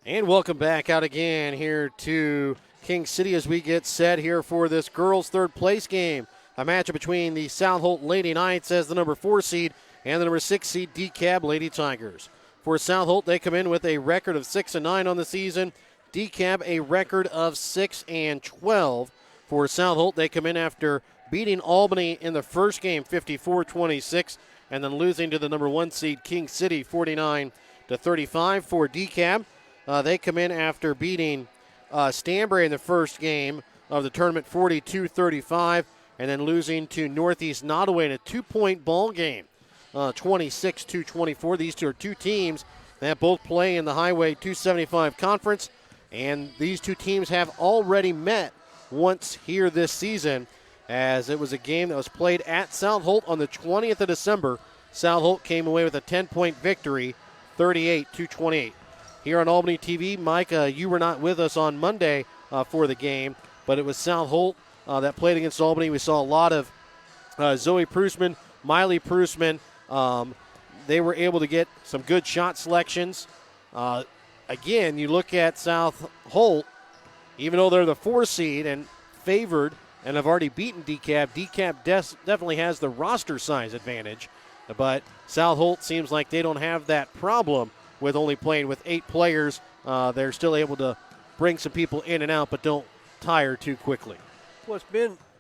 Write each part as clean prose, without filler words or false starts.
And welcome back out again here to King City as we get set here for this girls' third place game. A matchup between the South Holt Lady Knights as the number 4 seed and the number 6 seed Dekalb Lady Tigers. For South Holt, they come in with a record of 6-9 on the season. Dekalb a record of 6-12. For South Holt, they come in after beating Albany in the first game 54-26 and then losing to the number 1 seed King City 49-35. For Dekalb, they come in after beating Stanbury in the first game of the tournament 42-35 and then losing to Northeast Nottoway in a 2-point ball game 26-24. These are two teams that both play in the Highway 275 Conference, and these two teams have already met once here this season, as it was a game that was played at South Holt on the 20th of December. South Holt came away with a 10-point victory, 38-28. Here on Albany TV, Mike, you were not with us on Monday for the game, but it was South Holt that played against Albany. We saw a lot of Zoe Prusman, Miley Prusman. They were able to get some good shot selections. Again, you look at South Holt, even though they're the 4 seed and favored and have already beaten Dekalb, Dekalb definitely has the roster size advantage. But South Holt seems like they don't have that problem with only playing with 8 players. They're still able to bring some people in and out, but don't tire too quickly. Well,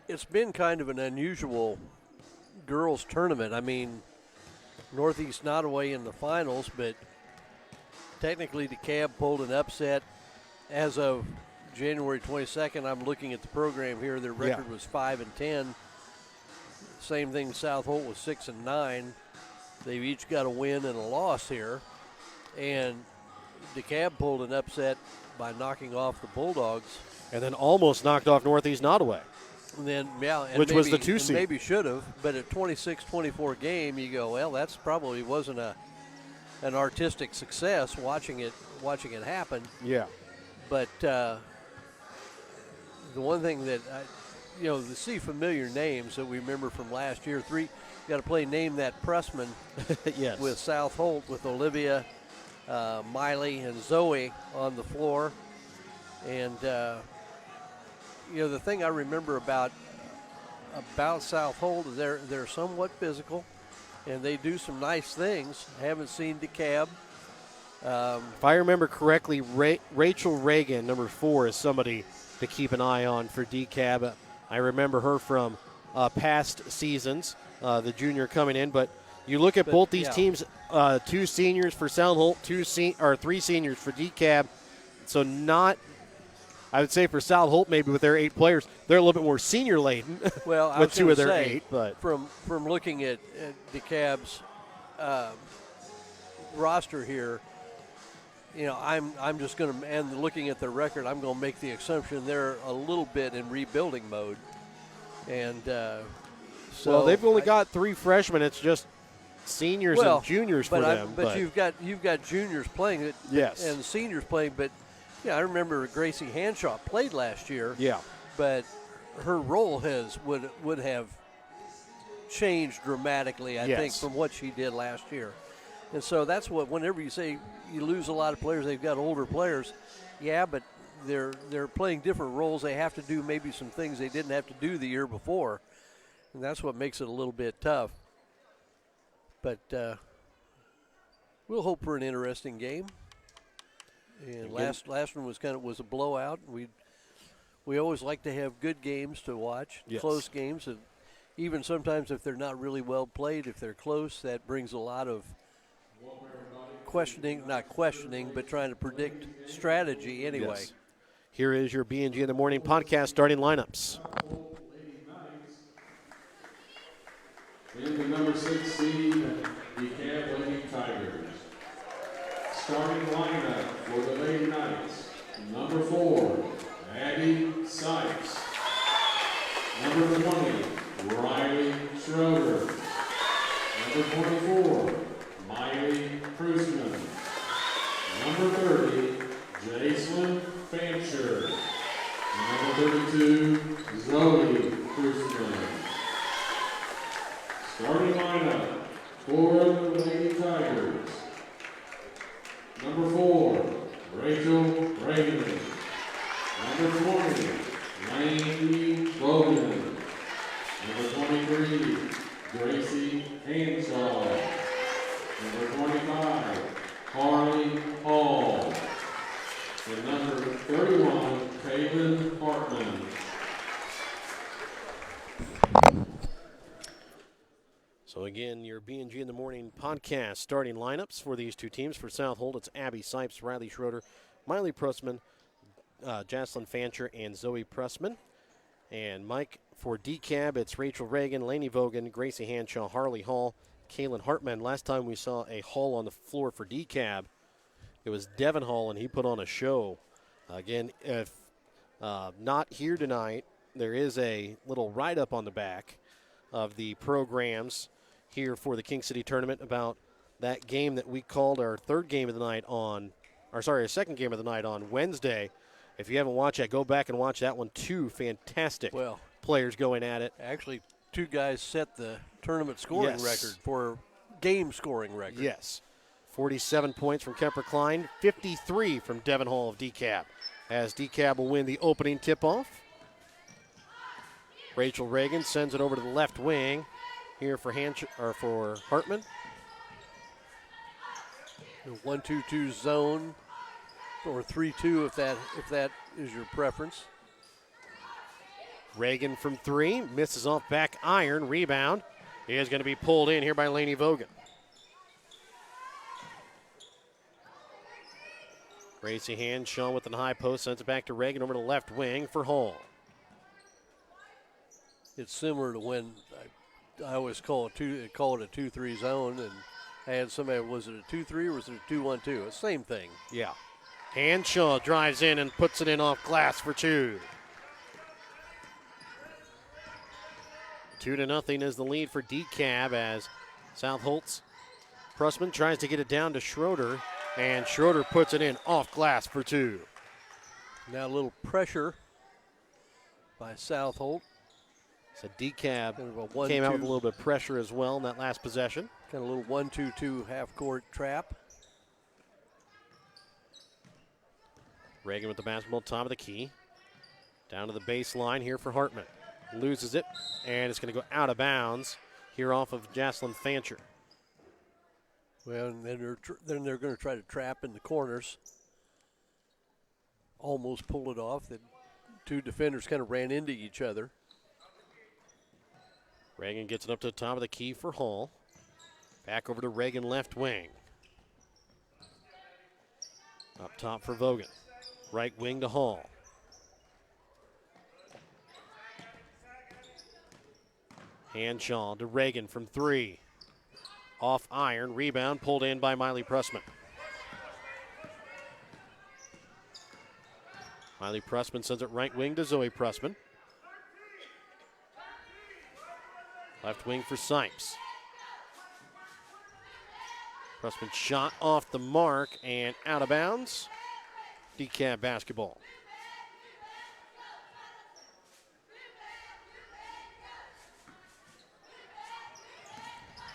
it's been kind of an unusual girls tournament. I mean, Northeast Nottoway in the finals, but technically Dekalb pulled an upset. As of January 22nd, I'm looking at the program here. Their record was 5-10. Same thing, South Holt was 6-9. They've each got a win and a loss here. And Dekalb pulled an upset by knocking off the Bulldogs. And then almost knocked off Northeast Nottoway. And then, which was the 2 seed. Maybe should have, but at 26-24 game, you go, well, that's probably wasn't an artistic success watching it happen. Yeah. But the one thing that to see familiar names that we remember from last year, you got to play Name That Pressman. Yes. With South Holt, with Olivia, Miley, and Zoe on the floor. And the thing I remember about South Holt is they're somewhat physical, and they do some nice things. I haven't seen Dekalb. If I remember correctly, Rachel Reagan, number 4, is somebody to keep an eye on for Dekalb. I remember her from past seasons, the junior coming in. But you look at both these teams, 2 seniors for South Holt, 3 seniors for Dekalb. So not, I would say for South Holt, maybe with their 8 players, they're a little bit more senior laden. Well, I with was 2 of their say, 8. But from looking at Dekalb's roster here, I'm just going to, and looking at their record, I'm going to make the assumption they're a little bit in rebuilding mode. And so they've only got 3 freshmen. It's just seniors and juniors for them. But you've got juniors playing it, yes, and seniors playing. But I remember Gracie Hanshaw played last year. Yeah, but her role would have changed dramatically, I think, from what she did last year. And so that's what, whenever you say you lose a lot of players, they've got older players. Yeah, but they're playing different roles. They have to do maybe some things they didn't have to do the year before, and that's what makes it a little bit tough. But we'll hope for an interesting game. And last one was a blowout. We always like to have good games to watch, close games, and even sometimes if they're not really well played, if they're close, that brings a lot of not questioning, but trying to predict strategy anyway. Yes. Here is your B&G in the Morning podcast starting lineups. In the number 6 seed, Dekalb Lady Tigers. Starting lineup for the Lady Knights. Number 4, Abby Sykes. Number 20, Riley Schroeder. Number 24, Miley Prusman. Number 30, Jaslyn Fancher. Number 32, Zoe Prusman. Starting lineup for the Lady Tigers. Number 4, Rachel Number 20, Laney Logan. Number 23, Gracie Hanshaw. Number 25, Harley Hall. And number 31, Kaylin Hartman. So again, your B&G in the Morning podcast starting lineups for these two teams. For South Holt, it's Abby Sipes, Riley Schroeder, Miley Pressman, Jocelyn Fancher, and Zoe Pressman. And Mike, for Dekalb, it's Rachel Reagan, Lainey Vogan, Gracie Hanshaw, Harley Hall, Kaylin Hartman. Last time we saw a Hall on the floor for Dekalb, it was Devin Hall, and he put on a show. Again, if not here tonight, there is a little write-up on the back of the programs here for the King City tournament about that game that we called our second game of the night on Wednesday. If you haven't watched that, go back and watch that one. Two fantastic players going at it. Actually, two guys set the tournament scoring record for game scoring record. Yes. 47 points from Kemper Klein, 53 from Devin Hall of Dekalb, as Dekalb will win the opening tip-off. Rachel Reagan sends it over to the left wing here for Hartman. 1-2-2 zone, or 3-2 if that is your preference. Reagan from three, misses off back iron, rebound is going to be pulled in here by Lainey Vogan. Gracie Hanshaw with the high post, sends it back to Reagan over to the left wing for Hall. It's similar to when I always call it a 2-3 zone, and I had somebody, was it a 2-3 or was it a 2-1-2? It's the same thing. Yeah. Hanshaw drives in and puts it in off glass for two. 2-0 is the lead for Dekalb as South Holt's Pressman tries to get it down to Schroeder, and Schroeder puts it in off glass for two. Now a little pressure by South Holt. So Dekalb came out with a little bit of pressure as well in that last possession. Kind of a little 1-2-2 half-court trap. Reagan with the basketball, top of the key. Down to the baseline here for Hartman. Loses it, and it's going to go out of bounds here off of Jocelyn Fancher. Well, and then they're going to try to trap in the corners. Almost pulled it off. The two defenders kind of ran into each other. Reagan gets it up to the top of the key for Hall. Back over to Reagan left wing. Up top for Vogan. Right wing to Hall. Hanshaw to Reagan from three. Off iron, rebound pulled in by Miley Pressman. Miley Pressman sends it right wing to Zoe Pressman. Left wing for Sipes. Pressman shot off the mark and out of bounds. Dekalb basketball.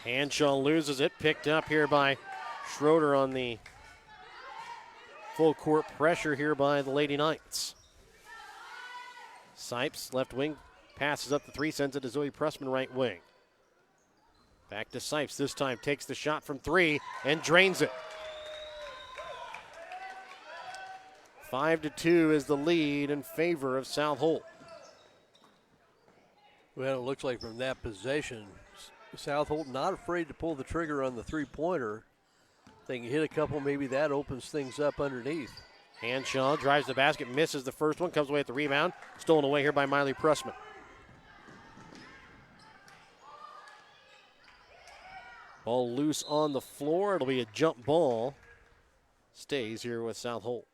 Hanshaw loses it, picked up here by Schroeder on the full court pressure here by the Lady Knights. Sipes, left wing, passes up the three, sends it to Zoe Pressman, right wing. Back to Sipes, this time takes the shot from three and drains it. 5-2 is the lead in favor of South Holt. Well, it looks like from that possession, South Holt not afraid to pull the trigger on the three-pointer. They can hit a couple, maybe that opens things up underneath. Hanshaw drives the basket, misses the first one, comes away at the rebound. Stolen away here by Miley Pressman. Ball loose on the floor. It'll be a jump ball. Stays here with South Holt.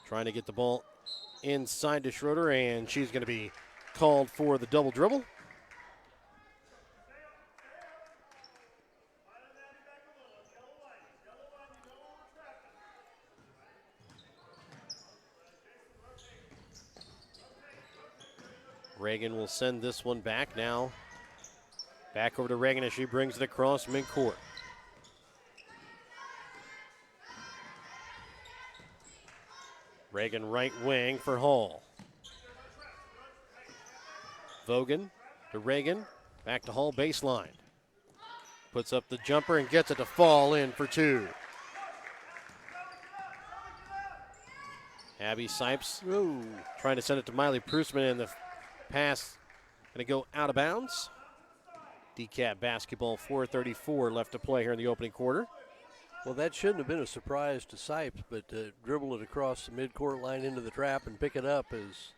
Trying to get the ball inside to Schroeder, and she's going to be called for the double dribble. Reagan will send this one back now. Back over to Reagan as she brings it across midcourt. Reagan right wing for Hall. Vogan to Reagan. Back to Hall baseline. Puts up the jumper and gets it to fall in for 2. Abby Sipes trying to send it to Miley Prusman, and the pass going to go out of bounds. Dekalb basketball, 4:34 left to play here in the opening quarter. Well, that shouldn't have been a surprise to Sipes, but to dribble it across the midcourt line into the trap and pick it up is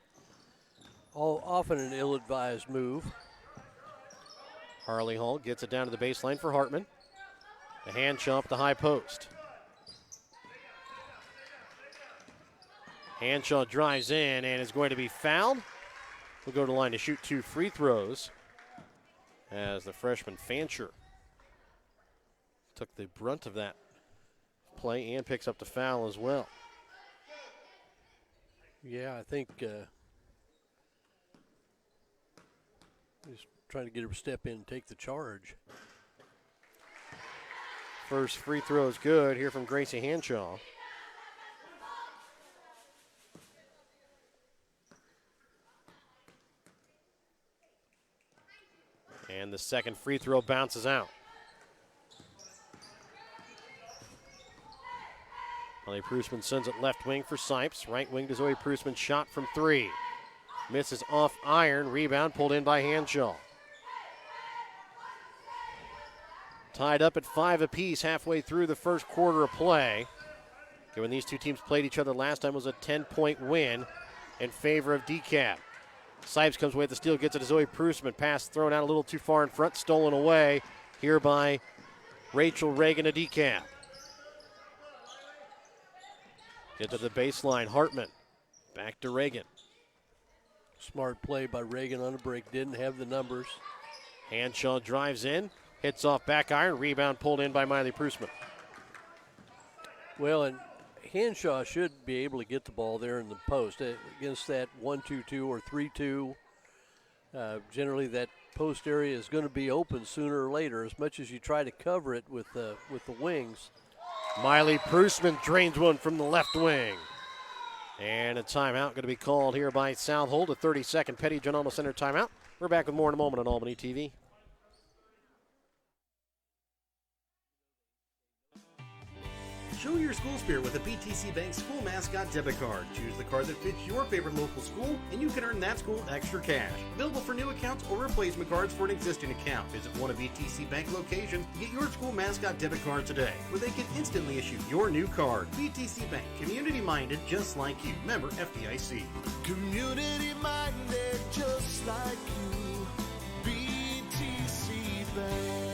often an ill-advised move. Harley Hall gets it down to the baseline for Hartman. The hand chomp, the high post. Hanshaw drives in and is going to be fouled. We'll go to the line to shoot 2 free throws as the freshman Fancher took the brunt of that play and picks up the foul as well. Yeah, I think he's trying to get her to step in and take the charge. First free throw is good here from Gracie Hanshaw. And the second free throw bounces out. Miley Prusman sends it left wing for Sipes. Right wing to Zoe Prusman. Shot from 3. Misses off iron. Rebound pulled in by Hanshaw. Tied up at 5 apiece halfway through the first quarter of play. Okay, when these two teams played each other last time, it was a 10-point win in favor of Dekalb. Sipes comes away with the steal, gets it to Zoe Prusman. Pass thrown out a little too far in front, stolen away here by Rachel Reagan to Dekalb. Get to the baseline, Hartman. Back to Reagan. Smart play by Reagan on a break, didn't have the numbers. Hanshaw drives in, hits off back iron, rebound pulled in by Miley Prusman. Well, and Hanshaw should be able to get the ball there in the post against that 1-2-2 or 3-2. Generally, that post area is going to be open sooner or later. As much as you try to cover it with the wings. Miley Prusman drains one from the left wing, and a timeout going to be called here by South Holt. A 30-second Petty John Center timeout. We're back with more in a moment on Albany TV. Show your school spirit with a BTC Bank School Mascot Debit Card. Choose the card that fits your favorite local school, and you can earn that school extra cash. Available for new accounts or replacement cards for an existing account. Visit one of BTC Bank locations to get your school mascot debit card today, where they can instantly issue your new card. BTC Bank, community-minded just like you. Member FDIC. Community-minded just like you. BTC Bank.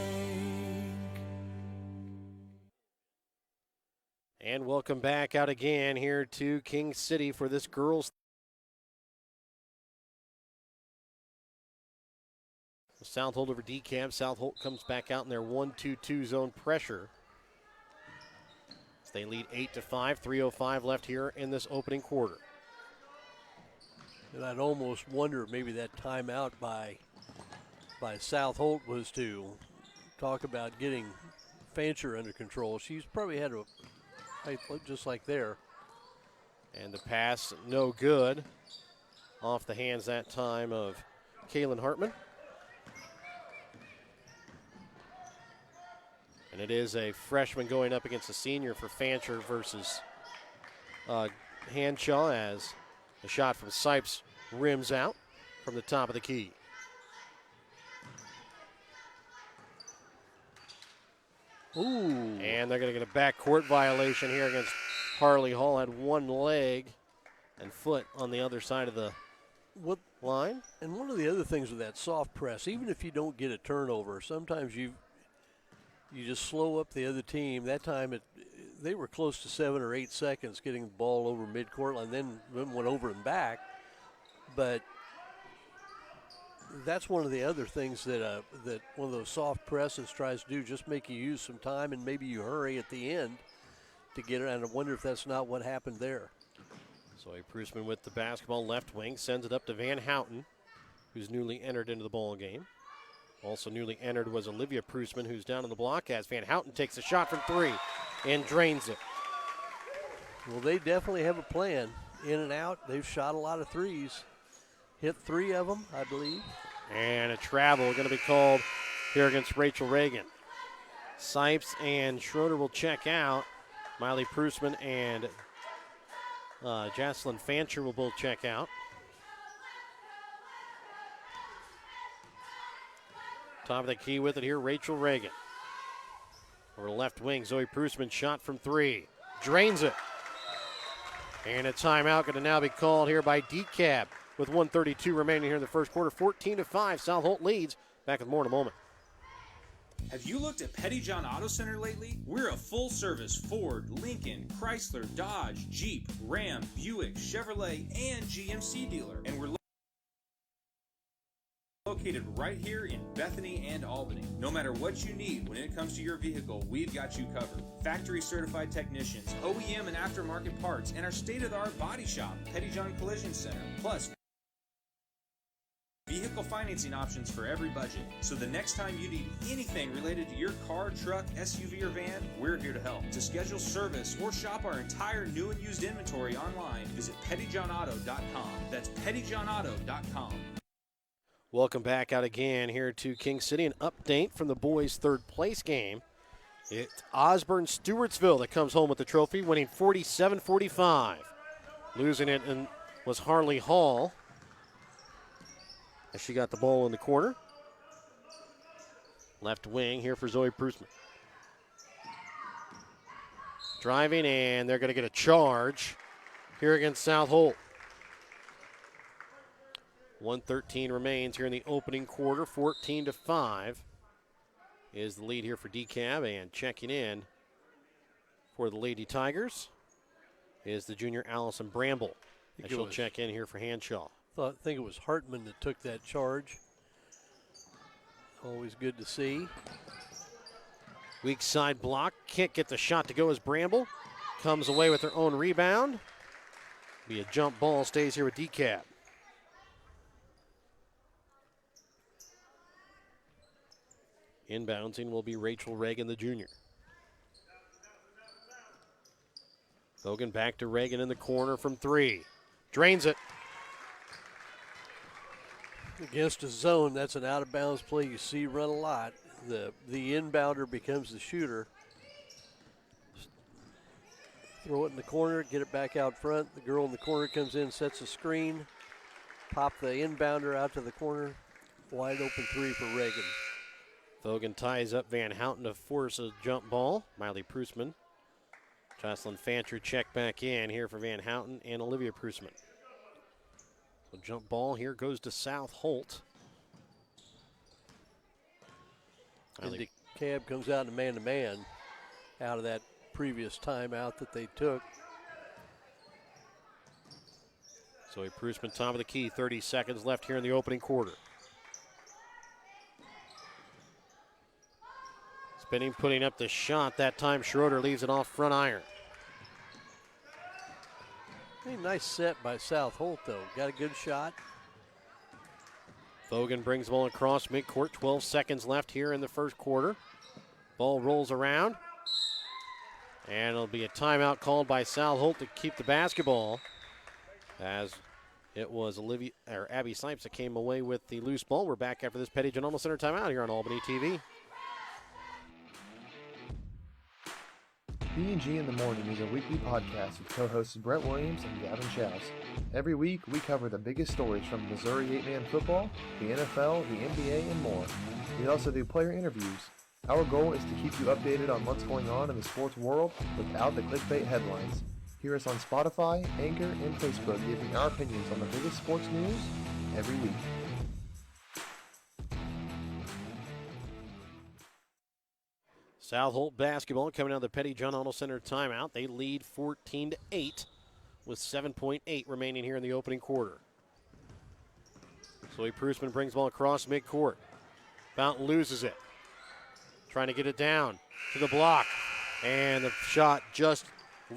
And welcome back out again here to King City for this girls. South Holt over Dekalb. South Holt comes back out in their 1-2-2 zone pressure. They lead 8-5, 3:05 left here in this opening quarter. And I'd almost wonder if maybe that timeout by South Holt was to talk about getting Fancher under control. She's probably had a just like there. And the pass, no good. Off the hands that time of Kaylin Hartman. And it is a freshman going up against a senior for Fancher versus Hanshaw, as the shot from Sipes rims out from the top of the key. Ooh. And they're going to get a backcourt violation here against Harley Hall. Had one leg and foot on the other side of the line. And one of the other things with that soft press, even if you don't get a turnover, sometimes you just slow up the other team. That time they were close to 7 or 8 seconds getting the ball over midcourt line, then went over and back. But that's one of the other things that one of those soft presses tries to do, just make you use some time and maybe you hurry at the end to get it. And I wonder if that's not what happened there. So Prusman with the basketball left wing, sends it up to Van Houten, who's newly entered into the ball game. Also newly entered was Olivia Prusman, who's down on the block as Van Houten takes a shot from 3 and drains it. Well, they definitely have a plan. in and out. They've shot a lot of threes. Hit 3 of them, I believe. And a travel going to be called here against Rachel Reagan. Sipes and Schroeder will check out. Miley Prusman and Jocelyn Fancher will both check out. Top of the key with it here, Rachel Reagan. Over the left wing, Zoe Prusman shot from 3. Drains it. And a timeout going to now be called here by Dekalb with 1:32 remaining here in the first quarter. 14-5, South Holt leads. Back with more in a moment. Have you looked at Pettyjohn Auto Center lately? We're a full-service Ford, Lincoln, Chrysler, Dodge, Jeep, Ram, Buick, Chevrolet, and GMC dealer. And we're located right here in Bethany and Albany. No matter what you need when it comes to your vehicle, we've got you covered. Factory certified technicians, OEM and aftermarket parts, and our state-of-the-art body shop, Pettyjohn Collision Center. Plus, vehicle financing options for every budget. So the next time you need anything related to your car, truck, SUV, or van, we're here to help. To schedule service or shop our entire new and used inventory online, visit pettyjohnauto.com. That's pettyjohnauto.com. Welcome back out again here to King City. An update from the boys' third place game. It's Osborne Stewartsville that comes home with the trophy, winning 47-45. Losing it was Harley Hall as she got the ball in the corner. Left wing here for Zoe Prusman. Driving, and they're going to get a charge here against South Holt. 1:13 remains here in the opening quarter. 14-5 is the lead here for Dekalb, and checking in for the Lady Tigers is the junior Allison Bramble. And she'll check in here for Hanshaw. I think it was Hartman that took that charge. Always good to see. Weak side block. Can't get the shot to go as Bramble comes away with her own rebound. Be a jump ball, stays here with Dekalb. Inbouncing will be Rachel Reagan, the junior. Hogan back to Reagan in the corner from 3. Drains it. Against a zone, that's an out-of-bounds play you see run a lot. The inbounder becomes the shooter. Throw it in the corner, get it back out front. The girl in the corner comes in, sets a screen. Pop the inbounder out to the corner. Wide open 3 for Reagan. Hogan ties up Van Houten to force a jump ball. Miley Prusman. Jocelyn Fancher check back in here for Van Houten and Olivia Prusman. So jump ball here goes to South Holt. And Dekalb comes out in man-to-man out of that previous timeout that they took. So a Prusman top of the key. 30 seconds left here in the opening quarter. Spinning, putting up the shot. That time Schroeder leaves it off front iron. Hey, nice set by South Holt, though. Got a good shot. Fogan brings the ball across midcourt. 12 seconds left here in the first quarter. Ball rolls around. And it'll be a timeout called by South Holt to keep the basketball, as it was Abby Sipes that came away with the loose ball. We're back after this Pettyjohn Auto Center timeout here on Albany TV. B&G in the Morning is a weekly podcast with co-hosts Brett Williams and Gavin Schaus. Every week, we cover the biggest stories from Missouri 8-man football, the NFL, the NBA, and more. We also do player interviews. Our goal is to keep you updated on what's going on in the sports world without the clickbait headlines. Hear us on Spotify, Anchor, and Facebook giving our opinions on the biggest sports news every week. South Holt basketball coming out of the Pettyjohn Auto Center timeout. They lead 14-8 with 7.8 remaining here in the opening quarter. Zoe Prusman brings the ball across midcourt. Fountain loses it. Trying to get it down to the block. And the shot just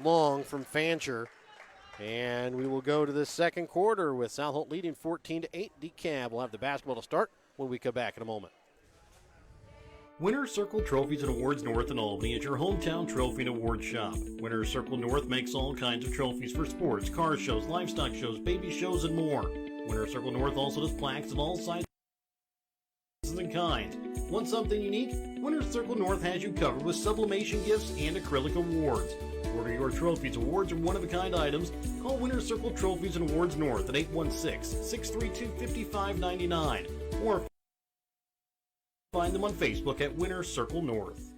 long from Fancher. And we will go to the second quarter with South Holt leading 14-8. Dekalb will have the basketball to start when we come back in a moment. Winner's Circle Trophies and Awards North in Albany is your hometown trophy and award shop. Winner's Circle North makes all kinds of trophies for sports, car shows, livestock shows, baby shows, and more. Winner's Circle North also does plaques of all sizes and kinds. Want something unique? Winner's Circle North has you covered with sublimation gifts and acrylic awards. To order your trophies, awards, or one-of-a-kind items, call Winner's Circle Trophies and Awards North at 816-632-5599 or find them on Facebook at Winner's Circle North.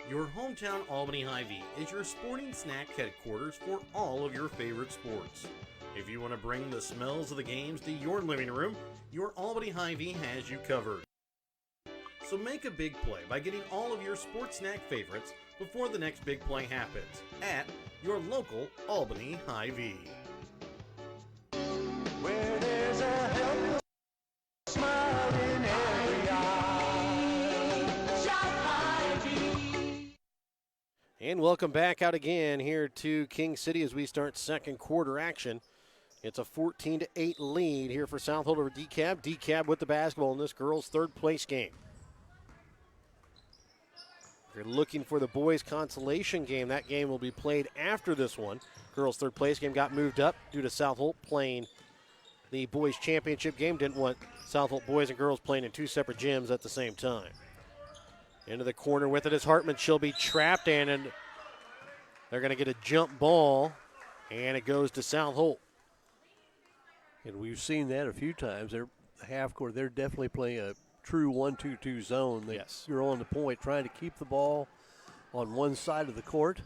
Your hometown Albany Hy-Vee is your sporting snack headquarters for all of your favorite sports. If you want to bring the smells of the games to your living room, your Albany Hy-Vee has you covered. So make a big play by getting all of your sports snack favorites before the next big play happens at your local Albany Hy-Vee. Where there's a helpless smile in every eye. Shop Hy-Vee. And welcome back out again here to King City as we start second quarter action. It's a 14-8 lead here for South Holt over Dekalb. Dekalb with the basketball in this girls' third place game. If you're looking for the boys' consolation game, that game will be played after this one. Girls' third place game got moved up due to South Holt playing the boys' championship game. Didn't want South Holt boys and girls playing in two separate gyms at the same time. Into the corner with it is Hartman. She'll be trapped, and they're going to get a jump ball, and it goes to South Holt. And we've seen that a few times. They're half court. They're definitely playing a true 1-2-2 zone. Yes. You're on the point, trying to keep the ball on one side of the court.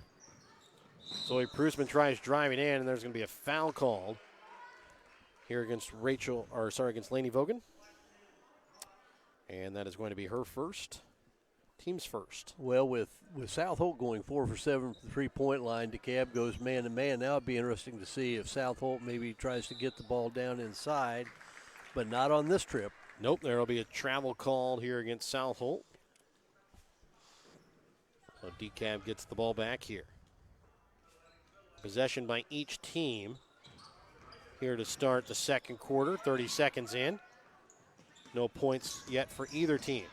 Zoe Prusman tries driving in, and there's going to be a foul called here against against Lainey Vogan. And that is going to be her first. Team's first. Well, with South Holt going 4 for 7 from the three-point line, Dekalb goes man-to-man. Now it'd be interesting to see if South Holt maybe tries to get the ball down inside, but not on this trip. Nope, there will be a travel called here against South Holt. So Dekalb gets the ball back here. Possession by each team here to start the second quarter, 30 seconds in. No points yet for either team.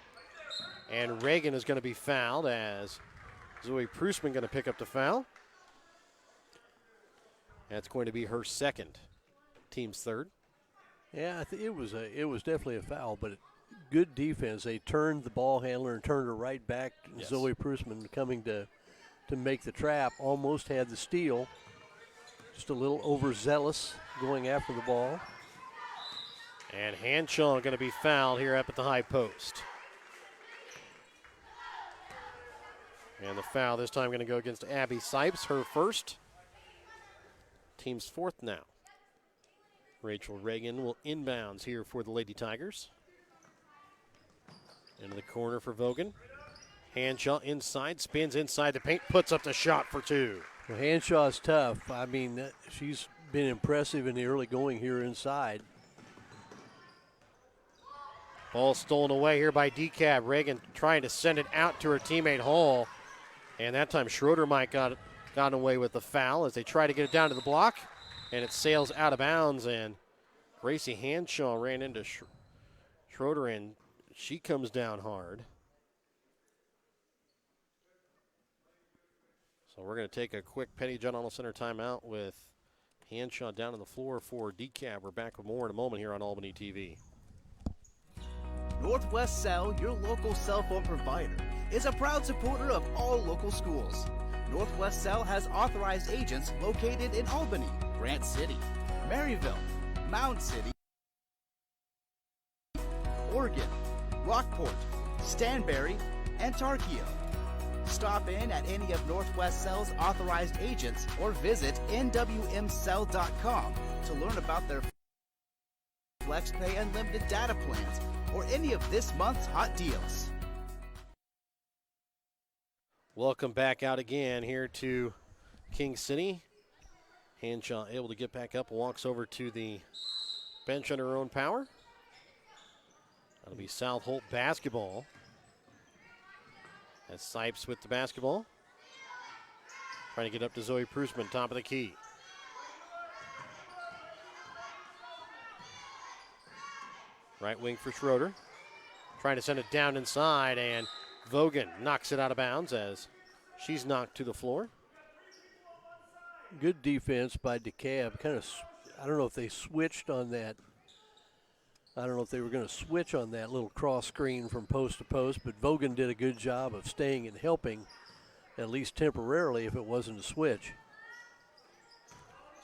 And Reagan is going to be fouled as Zoe Prusman going to pick up the foul. That's going to be her second, team's third. Yeah, I think it was definitely a foul, but good defense. They turned the ball handler and turned her right back. Yes. Zoe Prusman coming to make the trap, almost had the steal. Just a little overzealous going after the ball. And Hanshaw going to be fouled here up at the high post. And the foul this time going to go against Abby Sipes, her first. Team's fourth now. Rachel Reagan will inbounds here for the Lady Tigers. Into the corner for Vogan. Hanshaw inside, spins inside the paint, puts up the shot for two. Well, Hanshaw's tough. I mean, she's been impressive in the early going here inside. Ball stolen away here by Dekalb. Reagan trying to send it out to her teammate Hall. And that time Schroeder might got away with the foul as they try to get it down to the block. And it sails out of bounds, and Gracie Hanshaw ran into Schroeder, and she comes down hard. So we're going to take a quick Petty John Arnold Center timeout with Hanshaw down on the floor for Dekalb. We're back with more in a moment here on Albany TV. Northwest Cell, your local cell phone provider, is a proud supporter of all local schools. Northwest Cell has authorized agents located in Albany, Grant City, Maryville, Mound City, Oregon, Rockport, Stanberry, and Tarkio. Stop in at any of Northwest Cell's authorized agents or visit nwmcell.com to learn about their FlexPay unlimited data plans or any of this month's hot deals. Welcome back out again here to King City. Hanshaw able to get back up, walks over to the bench under her own power. That'll be South Holt basketball. That's Sipes with the basketball. Trying to get up to Zoe Prusman, top of the key. Right wing for Schroeder. trying to send it down inside, and Vogan knocks it out of bounds as she's knocked to the floor. Good defense by Dekalb. I don't know if they switched on that. I don't know if they were going to switch on that little cross screen from post to post, but Vogan did a good job of staying and helping, at least temporarily, if it wasn't a switch.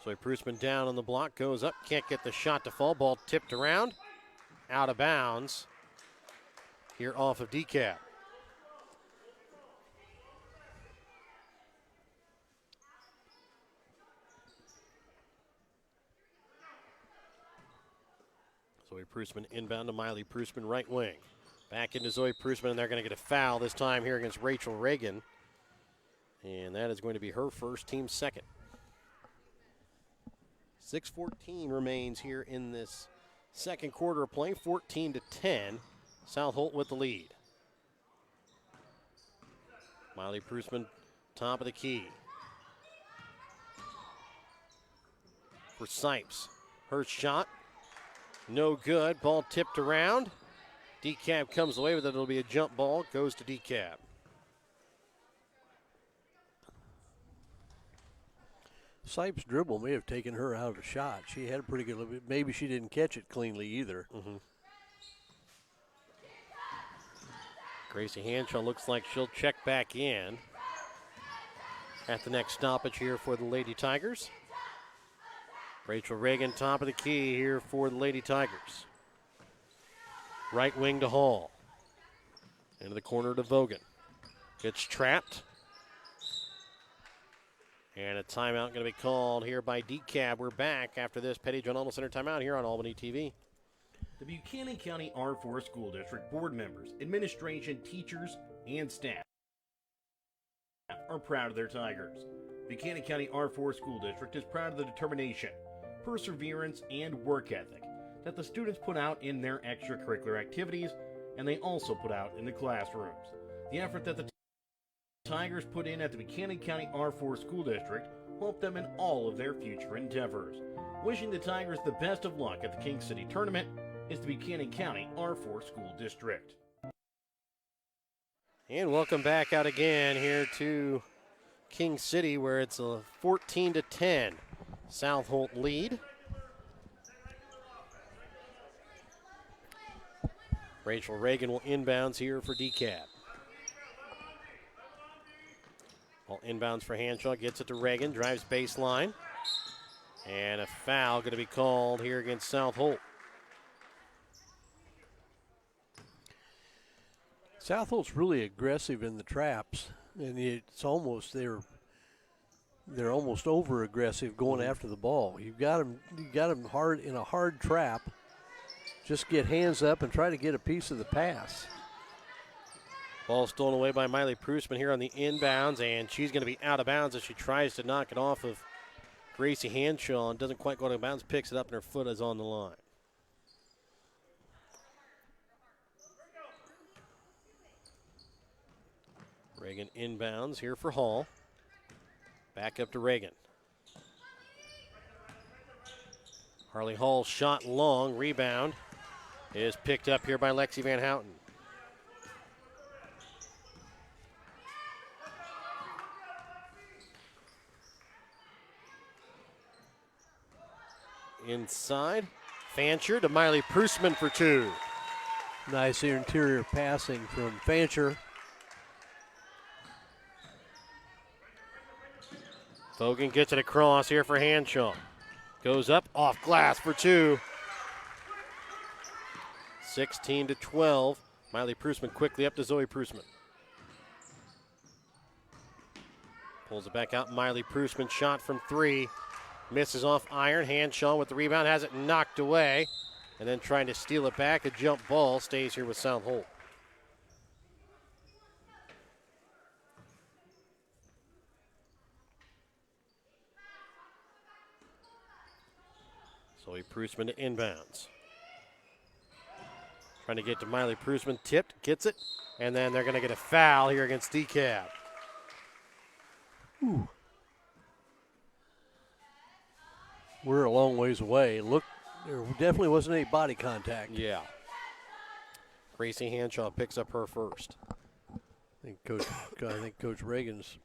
So Prusman down on the block, goes up, can't get the shot to fall. Ball tipped around, out of bounds here off of Dekalb. Zoe Prusman inbound to Miley Prusman, right wing. Back into Zoe Prusman, and they're going to get a foul this time here against Rachel Reagan. And that is going to be her first, team second. 6:14 remains here in this second quarter of play, 14-10. South Holt with the lead. Miley Prusman, top of the key. For Sipes. Her shot, no good. Ball tipped around. Dekalb comes away with it. It'll be a jump ball. Goes to Dekalb. Sipes' dribble may have taken her out of the shot. She had a pretty good, maybe she didn't catch it cleanly either. Gracie Hanshaw looks like she'll check back in at the next stoppage here for the Lady Tigers. Rachel Reagan, top of the key here for the Lady Tigers. Right wing to Hall. Into the corner to Vogan. Gets trapped. And a timeout going to be called here by Dekalb. We're back after this Petty John Alma Center timeout here on Albany TV. The Buchanan County R4 School District board members, administration, teachers, and staff are proud of their Tigers. Buchanan County R4 School District is proud of the determination, perseverance, and work ethic that the students put out in their extracurricular activities, and they also put out in the classrooms. The effort that the Tigers put in at the Buchanan County R4 School District will help them in all of their future endeavors. Wishing the Tigers the best of luck at the King City Tournament is the Buchanan County R4 School District. And welcome back out again here to King City, where it's a 14-10 South Holt lead. Rachel Reagan will inbounds here for Dekalb. Ball inbounds for Hanshaw, gets it to Reagan, drives baseline. And a foul going to be called here against South Holt. South Holt's really aggressive in the traps, and it's almost they're almost over aggressive going after the ball. You got them hard in a hard trap. Just get hands up and try to get a piece of the pass. Ball stolen away by Miley Prusman here on the inbounds, and she's going to be out of bounds as she tries to knock it off of Gracie Hanshaw and doesn't quite go out of bounds, picks it up, and her foot is on the line. Reagan inbounds here for Hall. Back up to Reagan. Harley Hall shot long, rebound is picked up here by Lexi Van Houten. Inside, Fancher to Miley Prusman for two. Nice interior passing from Fancher. Vogan gets it across here for Hanshaw. Goes up, off glass for two. 16-12. Miley Prusman quickly up to Zoe Prusman. Pulls it back out. Miley Prusman shot from three. Misses off iron. Hanshaw with the rebound, has it knocked away. And then trying to steal it back. A jump ball stays here with South Holt. Zoe Prusman to inbounds. Trying to get to Miley Prusman, tipped, gets it, and then they're going to get a foul here against Dekalb. Ooh. We're a long ways away. Look, there definitely wasn't any body contact. Yeah. Gracie Hanshaw picks up her first. I think Coach Reagan's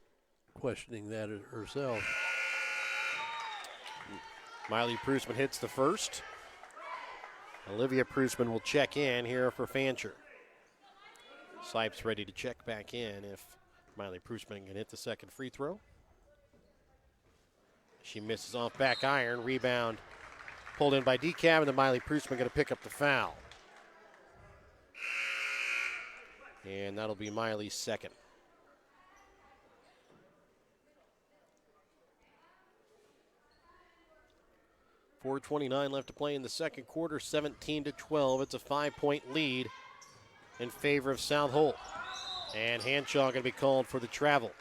questioning that herself. Miley Prusman hits the first. Olivia Prusman will check in here for Fancher. Sipes ready to check back in if Miley Prusman can hit the second free throw. She misses off back iron. Rebound pulled in by Dekalb, and then Miley Prusman going to pick up the foul. And that'll be Miley's second. .429 left to play in the second quarter, 17-12. It's a 5-point lead in favor of South Holt. And Hanshaw going to be called for the travel.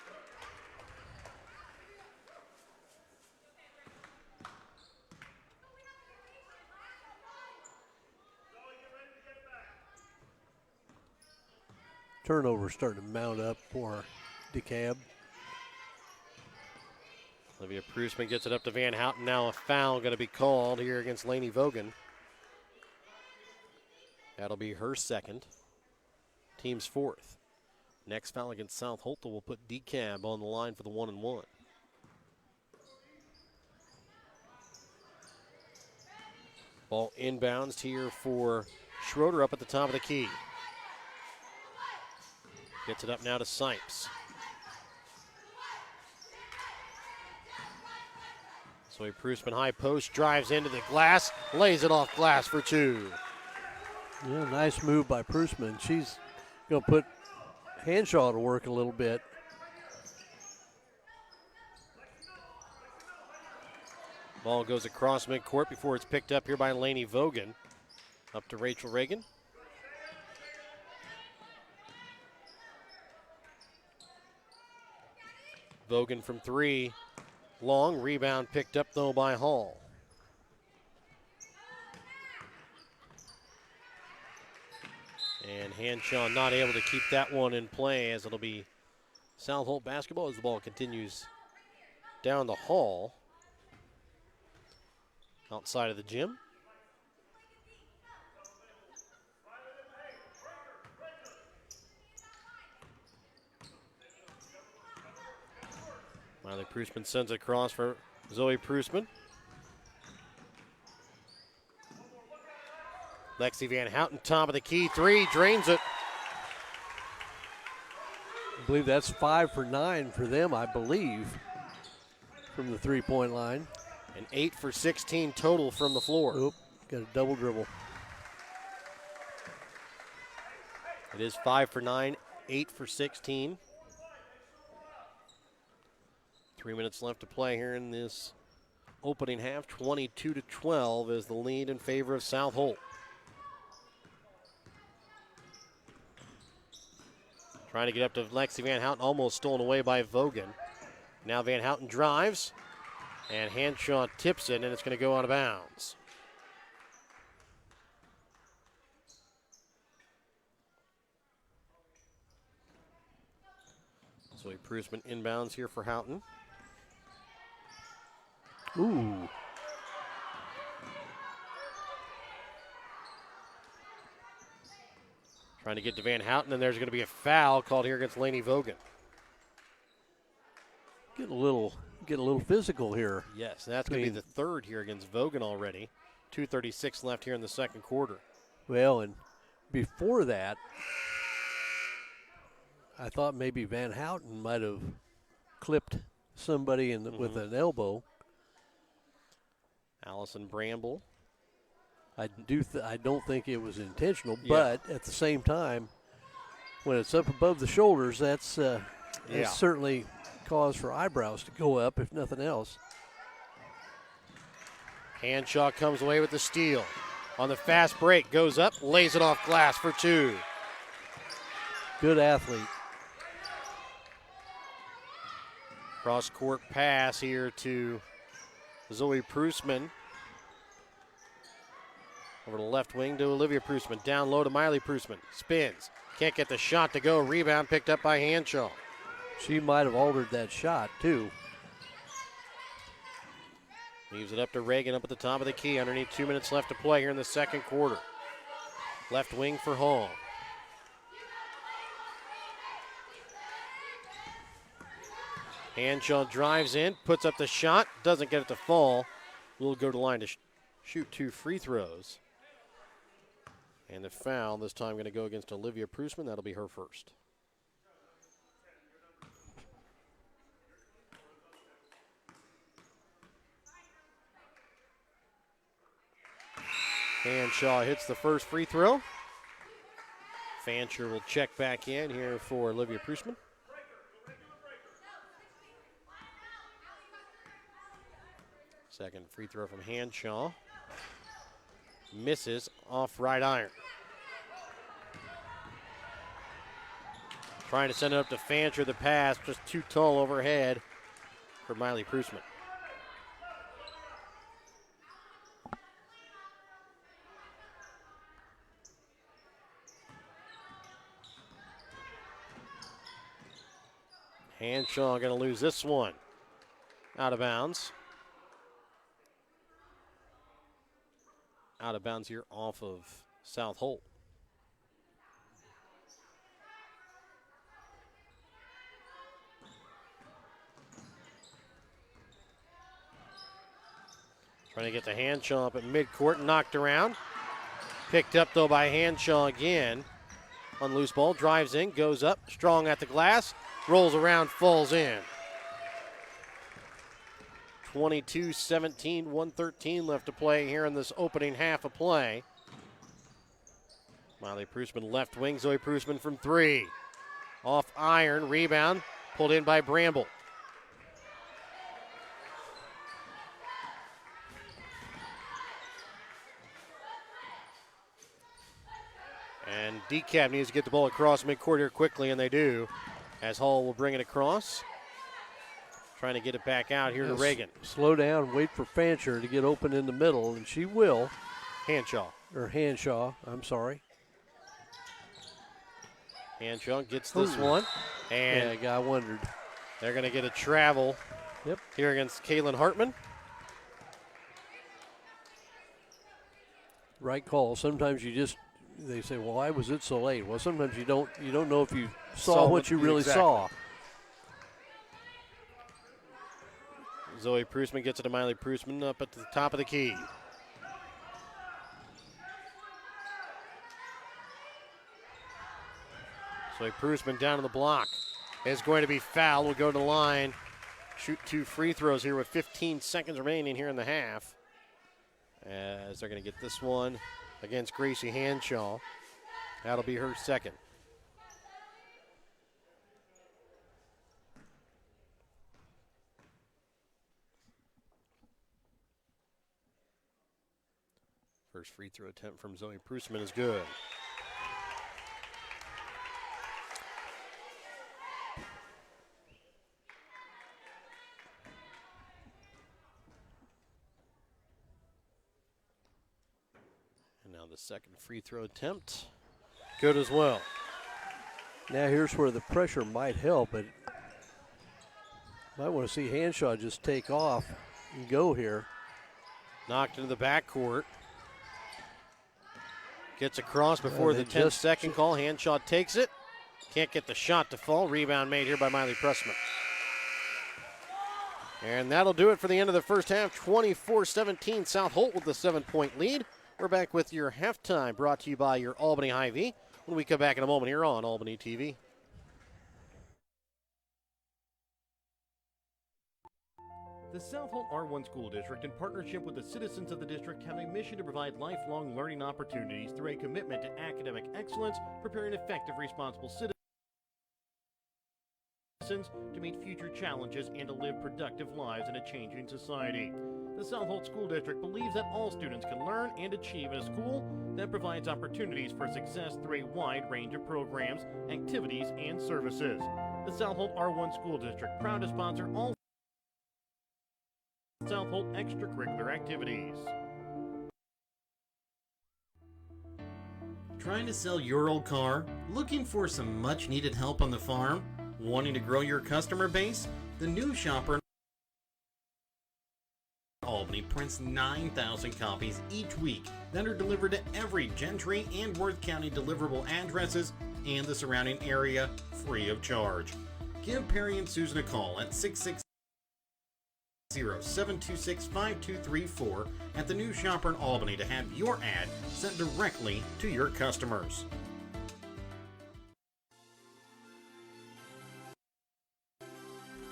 Turnover starting to mount up for Dekalb. Olivia Prusman gets it up to Van Houten. Now a foul going to be called here against Lainey Vogan. That'll be her second. Team's fourth. Next foul against South Holt will put Dekalb on the line for the 1-and-1. Ball inbounds here for Schroeder up at the top of the key. Gets it up now to Sipes. Zoe Prusman high post, drives into the glass, lays it off glass for two. Yeah, nice move by Prusman. She's going to put Hanshaw to work a little bit. Ball goes across midcourt before it's picked up here by Lainey Vogan. Up to Rachel Reagan. Vogan from three. Long rebound picked up though by Hall. And Hanshaw not able to keep that one in play as it'll be South Holt basketball as the ball continues down the hall outside of the gym. Miley Prusman sends it across for Zoe Prusman. Lexi Van Houten, top of the key, three, drains it. I believe that's 5 for 9 for them, I believe, from the three-point line. And 8 for 16 total from the floor. Oop, got a double dribble. It is 5 for 9, 8 for 16. 3 minutes left to play here in this opening half. 22-12 is the lead in favor of South Holt. Trying to get up to Lexi Van Houten, almost stolen away by Vogan. Now Van Houten drives, and Hanshaw tips it, and it's going to go out of bounds. Zoe Prusman inbounds here for Houten. Ooh. Trying to get to Van Houten, and there's going to be a foul called here against Lainey Vogan. Get a little physical here. Yes, that's going to be the third here against Vogan already. 2:36 left here in the second quarter. Well, and before that, I thought maybe Van Houten might have clipped somebody with an elbow. Allison Bramble. I don't think it was intentional, but at the same time, when it's up above the shoulders, that's certainly cause for eyebrows to go up, if nothing else. Hanshaw comes away with the steal. On the fast break, goes up, lays it off glass for two. Good athlete. Cross-court pass here to Zoe Prusman. Over the left wing to Olivia Prusman. Down low to Miley Prusman. Spins. Can't get the shot to go. Rebound picked up by Hanshaw. She might have altered that shot, too. Leaves it up to Reagan up at the top of the key. Underneath 2 minutes left to play here in the second quarter. Left wing for Hall. Hanshaw drives in, puts up the shot, doesn't get it to fall. Will go to the line to shoot 2 free throws. And the foul this time going to go against Olivia Prusman. That'll be her first. Hanshaw hits the first free throw. Fancher will check back in here for Olivia Prusman. Second free throw from Hanshaw. Misses off right iron. Trying to send it up to Fancher, the pass, just too tall overhead for Miley Prusman. Hanshaw going to lose this one. Out of bounds. Out of bounds here off of South Holt. Trying to get the Hanshaw up at midcourt, knocked around. Picked up though by Hanshaw again. On loose ball, drives in, goes up, strong at the glass, rolls around, falls in. 22-17, 1:13 left to play here in this opening half of play. Miley Prusman left wing, Zoe Prusman from 3. Off iron, rebound, pulled in by Bramble. And Dekalb needs to get the ball across midcourt here quickly, and they do, as Hall will bring it across. Trying to get it back out here to Reagan. Slow down, wait for Fancher to get open in the middle, and she will. Hanshaw, I'm sorry. Hanshaw gets this one. And I wondered. They're going to get a travel here against Kaylin Hartman. Right call. Sometimes they say, well, why was it so late? Well, sometimes you don't know if you saw what you really saw. Zoe Prusman gets it to Miley Prusman up at the top of the key. Zoe Prusman down to the block. Is going to be fouled. Will go to the line. Shoot 2 free throws here with 15 seconds remaining here in the half. As they're going to get this one against Gracie Hanshaw. That'll be her second. First free throw attempt from Zoe Prusman is good. And now the second free throw attempt. Good as well. Now here's where the pressure might help, but might want to see Hanshaw just take off and go here. Knocked into the backcourt. Gets across before the 10-second call. Hanshaw takes it. Can't get the shot to fall. Rebound made here by Miley Prusman. And that'll do it for the end of the first half. 24-17, South Holt with the 7-point lead. We're back with your halftime, brought to you by your Albany Hy-Vee. When we come back in a moment here on Albany TV. The South Holt R1 School District, in partnership with the citizens of the district, have a mission to provide lifelong learning opportunities through a commitment to academic excellence, preparing effective, responsible citizens to meet future challenges and to live productive lives in a changing society. The South Holt School District believes that all students can learn and achieve in a school that provides opportunities for success through a wide range of programs, activities, and services. The South Holt R1 School District, proud to sponsor all South Holt extracurricular activities. Trying to sell your old car? Looking for some much needed help on the farm? Wanting to grow your customer base? The new shopper Albany prints 9,000 copies each week that are delivered to every Gentry and Worth County deliverable addresses and the surrounding area free of charge. Give Perry and Susan a call at 660-726-5234 at the new shopper in Albany to have your ad sent directly to your customers.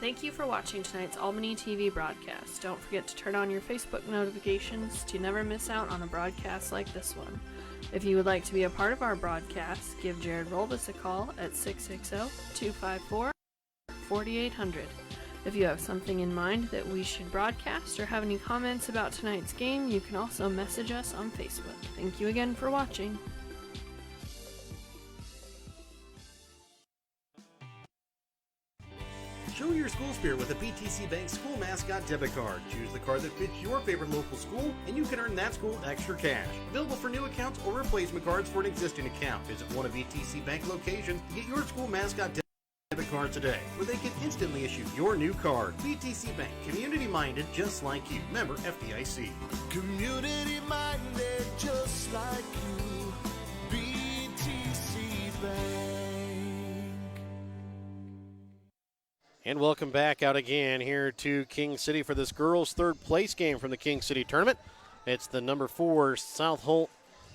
Thank you for watching tonight's Albany TV broadcast. Don't forget to turn on your Facebook notifications to never miss out on a broadcast like this one. If you would like to be a part of our broadcast, give Jared Rolbus a call at 660-254-4800. If you have something in mind that we should broadcast or have any comments about tonight's game, you can also message us on Facebook. Thank you again for watching. Show your school spirit with a BTC Bank school mascot debit card. Choose the card that fits your favorite local school, and you can earn that school extra cash. Available for new accounts or replacement cards for an existing account. Visit one of BTC Bank locations to get your school mascot debit card today, where they can instantly issue your new card. BTC Bank, community-minded just like you. Member FDIC. Community-minded just like you. BTC Bank. And welcome back out again here to King City for this girls' third place game from the King City tournament. It's the number 4 South Holt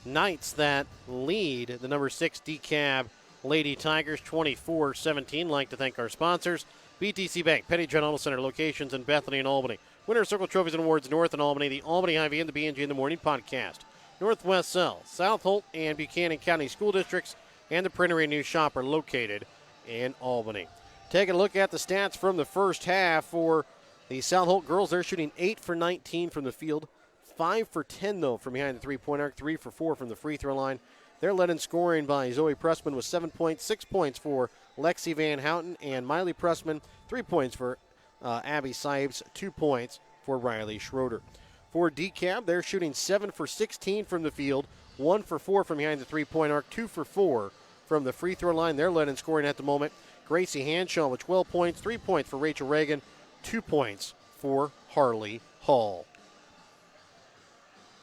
Knights that lead the number 6 Dekalb Lady Tigers 24-17. Like to thank our sponsors, BTC Bank, Petty General Center, locations in Bethany and Albany. Winter Circle Trophies and Awards North and Albany, the Albany Hy-Vee and the B&G in the Morning podcast. Northwest Cell, South Holt and Buchanan County School Districts, and the Printery New Shop are located in Albany. Taking a look at the stats from the first half for the South Holt girls. They're shooting 8 for 19 from the field, 5 for 10, though, from behind the three-point arc, 3 for 4 from the free throw line. They're led in scoring by Zoe Pressman with 7 points, 6 points for Lexi Van Houten, and Miley Pressman, 3 points for Abby Sipes, 2 points for Riley Schroeder. For Dekalb, they're shooting 7 for 16 from the field, 1 for 4 from behind the three-point arc, 2 for 4 from the free throw line. They're led in scoring at the moment. Gracie Hanshaw with 12 points, 3 points for Rachel Reagan, 2 points for Harley Hall.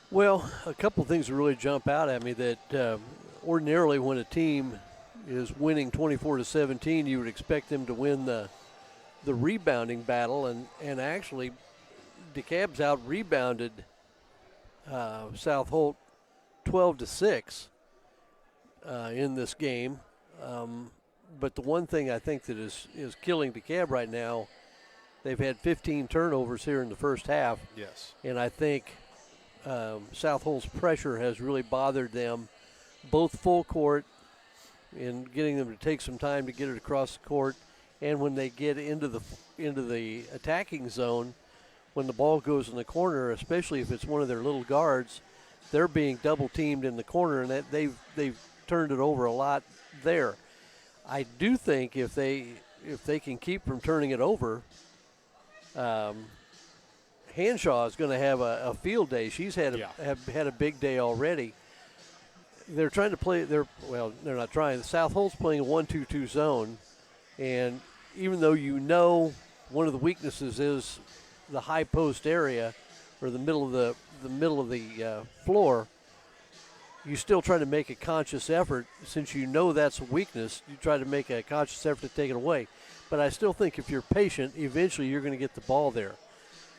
Well, a couple things really jump out at me that ordinarily when a team is winning 24-17, you would expect them to win the rebounding battle, and actually DeKalb's out-rebounded South Holt 12-6 in this game. But the one thing I think that is killing DeKalb right now, they've had 15 turnovers here in the first half. Yes. And I think South Holt's pressure has really bothered them, both full court and getting them to take some time to get it across the court, and when they get into the attacking zone, when the ball goes in the corner, especially if it's one of their little guards, they're being double teamed in the corner, and that they've turned it over a lot there. I do think if they can keep from turning it over, Hanshaw is going to have a field day. She's had a big day already. They're trying to play. They're not trying. South Holt's playing a 1-2-2 zone, and even though one of the weaknesses is the high post area or the middle of the floor, you still try to make a conscious effort. Since you know that's a weakness, you try to make a conscious effort to take it away. But I still think if you're patient, eventually you're going to get the ball there.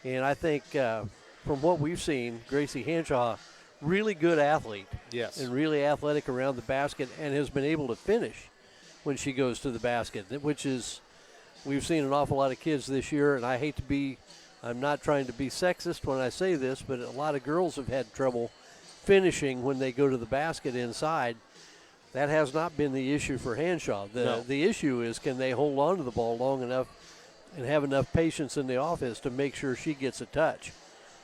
And I think from what we've seen, Gracie Hanshaw, really good athlete. Yes. And really athletic around the basket, and has been able to finish when she goes to the basket, which is, we've seen an awful lot of kids this year, and I'm not trying to be sexist when I say this, but a lot of girls have had trouble finishing when they go to the basket inside. That has not been the issue for Hanshaw. The issue is, can they hold on to the ball long enough and have enough patience in the offense to make sure she gets a touch.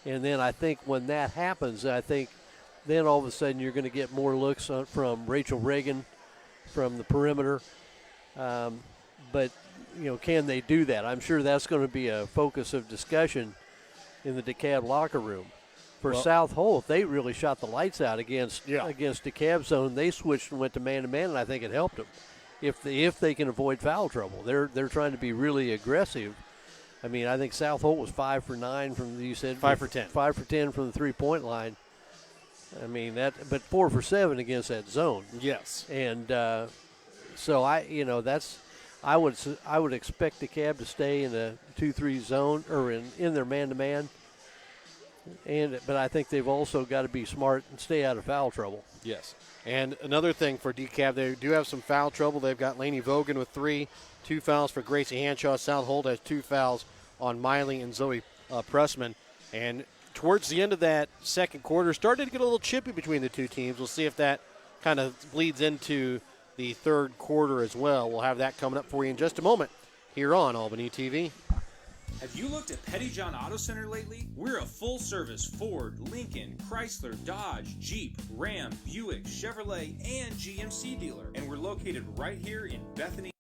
And then I think when that happens, then all of a sudden you're going to get more looks from Rachel Reagan from the perimeter. But, can they do that? I'm sure that's going to be a focus of discussion in the Dekalb locker room. For South Holt, they really shot the lights out against DeKalb zone. They switched and went to man-to-man, and I think it helped them. If they can avoid foul trouble, they're trying to be really aggressive. I mean, I think South Holt was 5 for 9 from, you said 5 for 10. 5 for 10 from the 3-point line. I mean but 4 for 7 against that zone. Yes. And so I would expect Dekalb to stay in the 2-3 zone or in their man-to-man. But I think they've also got to be smart and stay out of foul trouble. Yes. And another thing for Dekalb, they do have some foul trouble. They've got Lainey Vogan with 3, 2 fouls for Gracie Hanshaw. South Holt has 2 fouls on Miley and Zoe Pressman. And towards the end of that second quarter, started to get a little chippy between the two teams. We'll see if that kind of bleeds into the third quarter as well. We'll have that coming up for you in just a moment here on Albany TV. Have you looked at Pettyjohn Auto Center lately? We're a full-service Ford, Lincoln, Chrysler, Dodge, Jeep, Ram, Buick, Chevrolet, and GMC dealer. And we're located right here in Bethany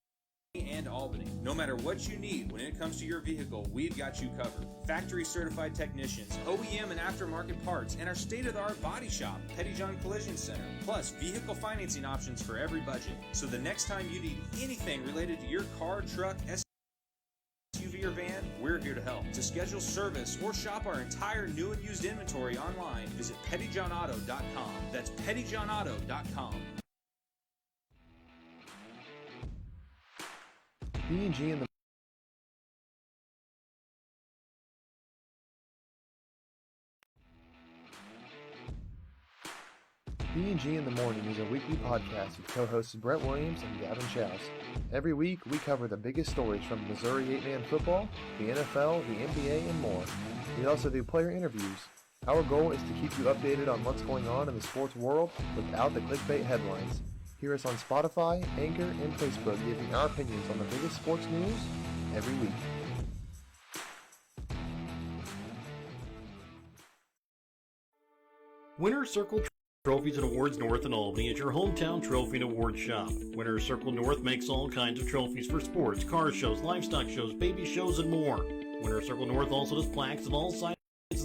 and Albany. No matter what you need when it comes to your vehicle, we've got you covered. Factory certified technicians, OEM and aftermarket parts, and our state-of-the-art body shop, Pettyjohn Collision Center, plus vehicle financing options for every budget. So the next time you need anything related to your car, truck, SUV or van, we're here to help. To schedule service or shop our entire new and used inventory online, visit pettyjohnauto.com. That's pettyjohnauto.com. B&G in the B&G in the Morning is a weekly podcast with co-hosts Brett Williams and Gavin Schaus. Every week, we cover the biggest stories from Missouri 8-man football, the NFL, the NBA, and more. We also do player interviews. Our goal is to keep you updated on what's going on in the sports world without the clickbait headlines. Hear us on Spotify, Anchor, and Facebook giving our opinions on the biggest sports news every week. Winner's Circle Trophies and Awards North in Albany is your hometown trophy and award shop. Winner's Circle North makes all kinds of trophies for sports, car shows, livestock shows, baby shows, and more. Winner's Circle North also does plaques of all sizes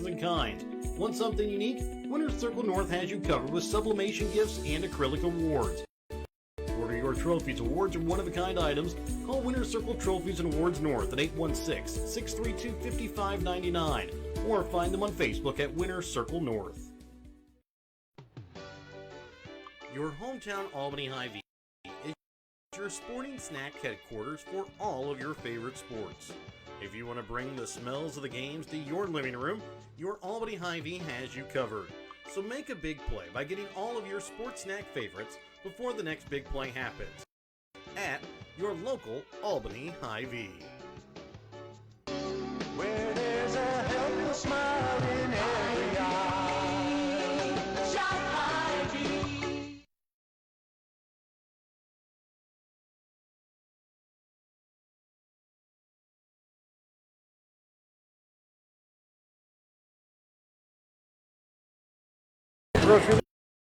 and kinds. Want something unique? Winner's Circle North has you covered with sublimation gifts and acrylic awards. To order your trophies, awards, or one-of-a-kind items, call Winner's Circle Trophies and Awards North at 816-632-5599 or find them on Facebook at Winner's Circle North. Your hometown Albany Hy-Vee is your sporting snack headquarters for all of your favorite sports. If you want to bring the smells of the games to your living room, your Albany Hy-Vee has you covered. So make a big play by getting all of your sports snack favorites before the next big play happens at your local Albany Hy-Vee. Where there's a helpless smile in every eye. Shop Hy-Vee. Grocery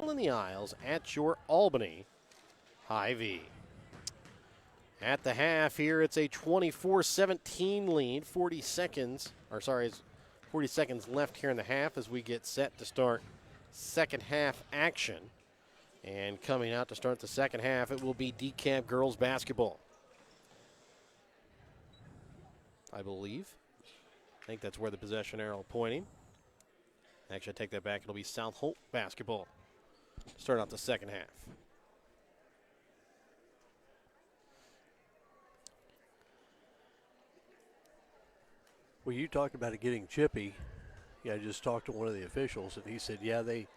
in the aisles at your Albany Hy-Vee. At the half here, it's a 24-17 lead. 40 seconds left here in the half as we get set to start second half action. And coming out to start the second half, it will be Dekalb girls basketball. I believe. I think that's where the possession arrow pointing. Actually, I take that back. It'll be South Holt basketball to start out the second half. Well, you talked about it getting chippy. Yeah, I just talked to one of the officials, and he said, yeah, they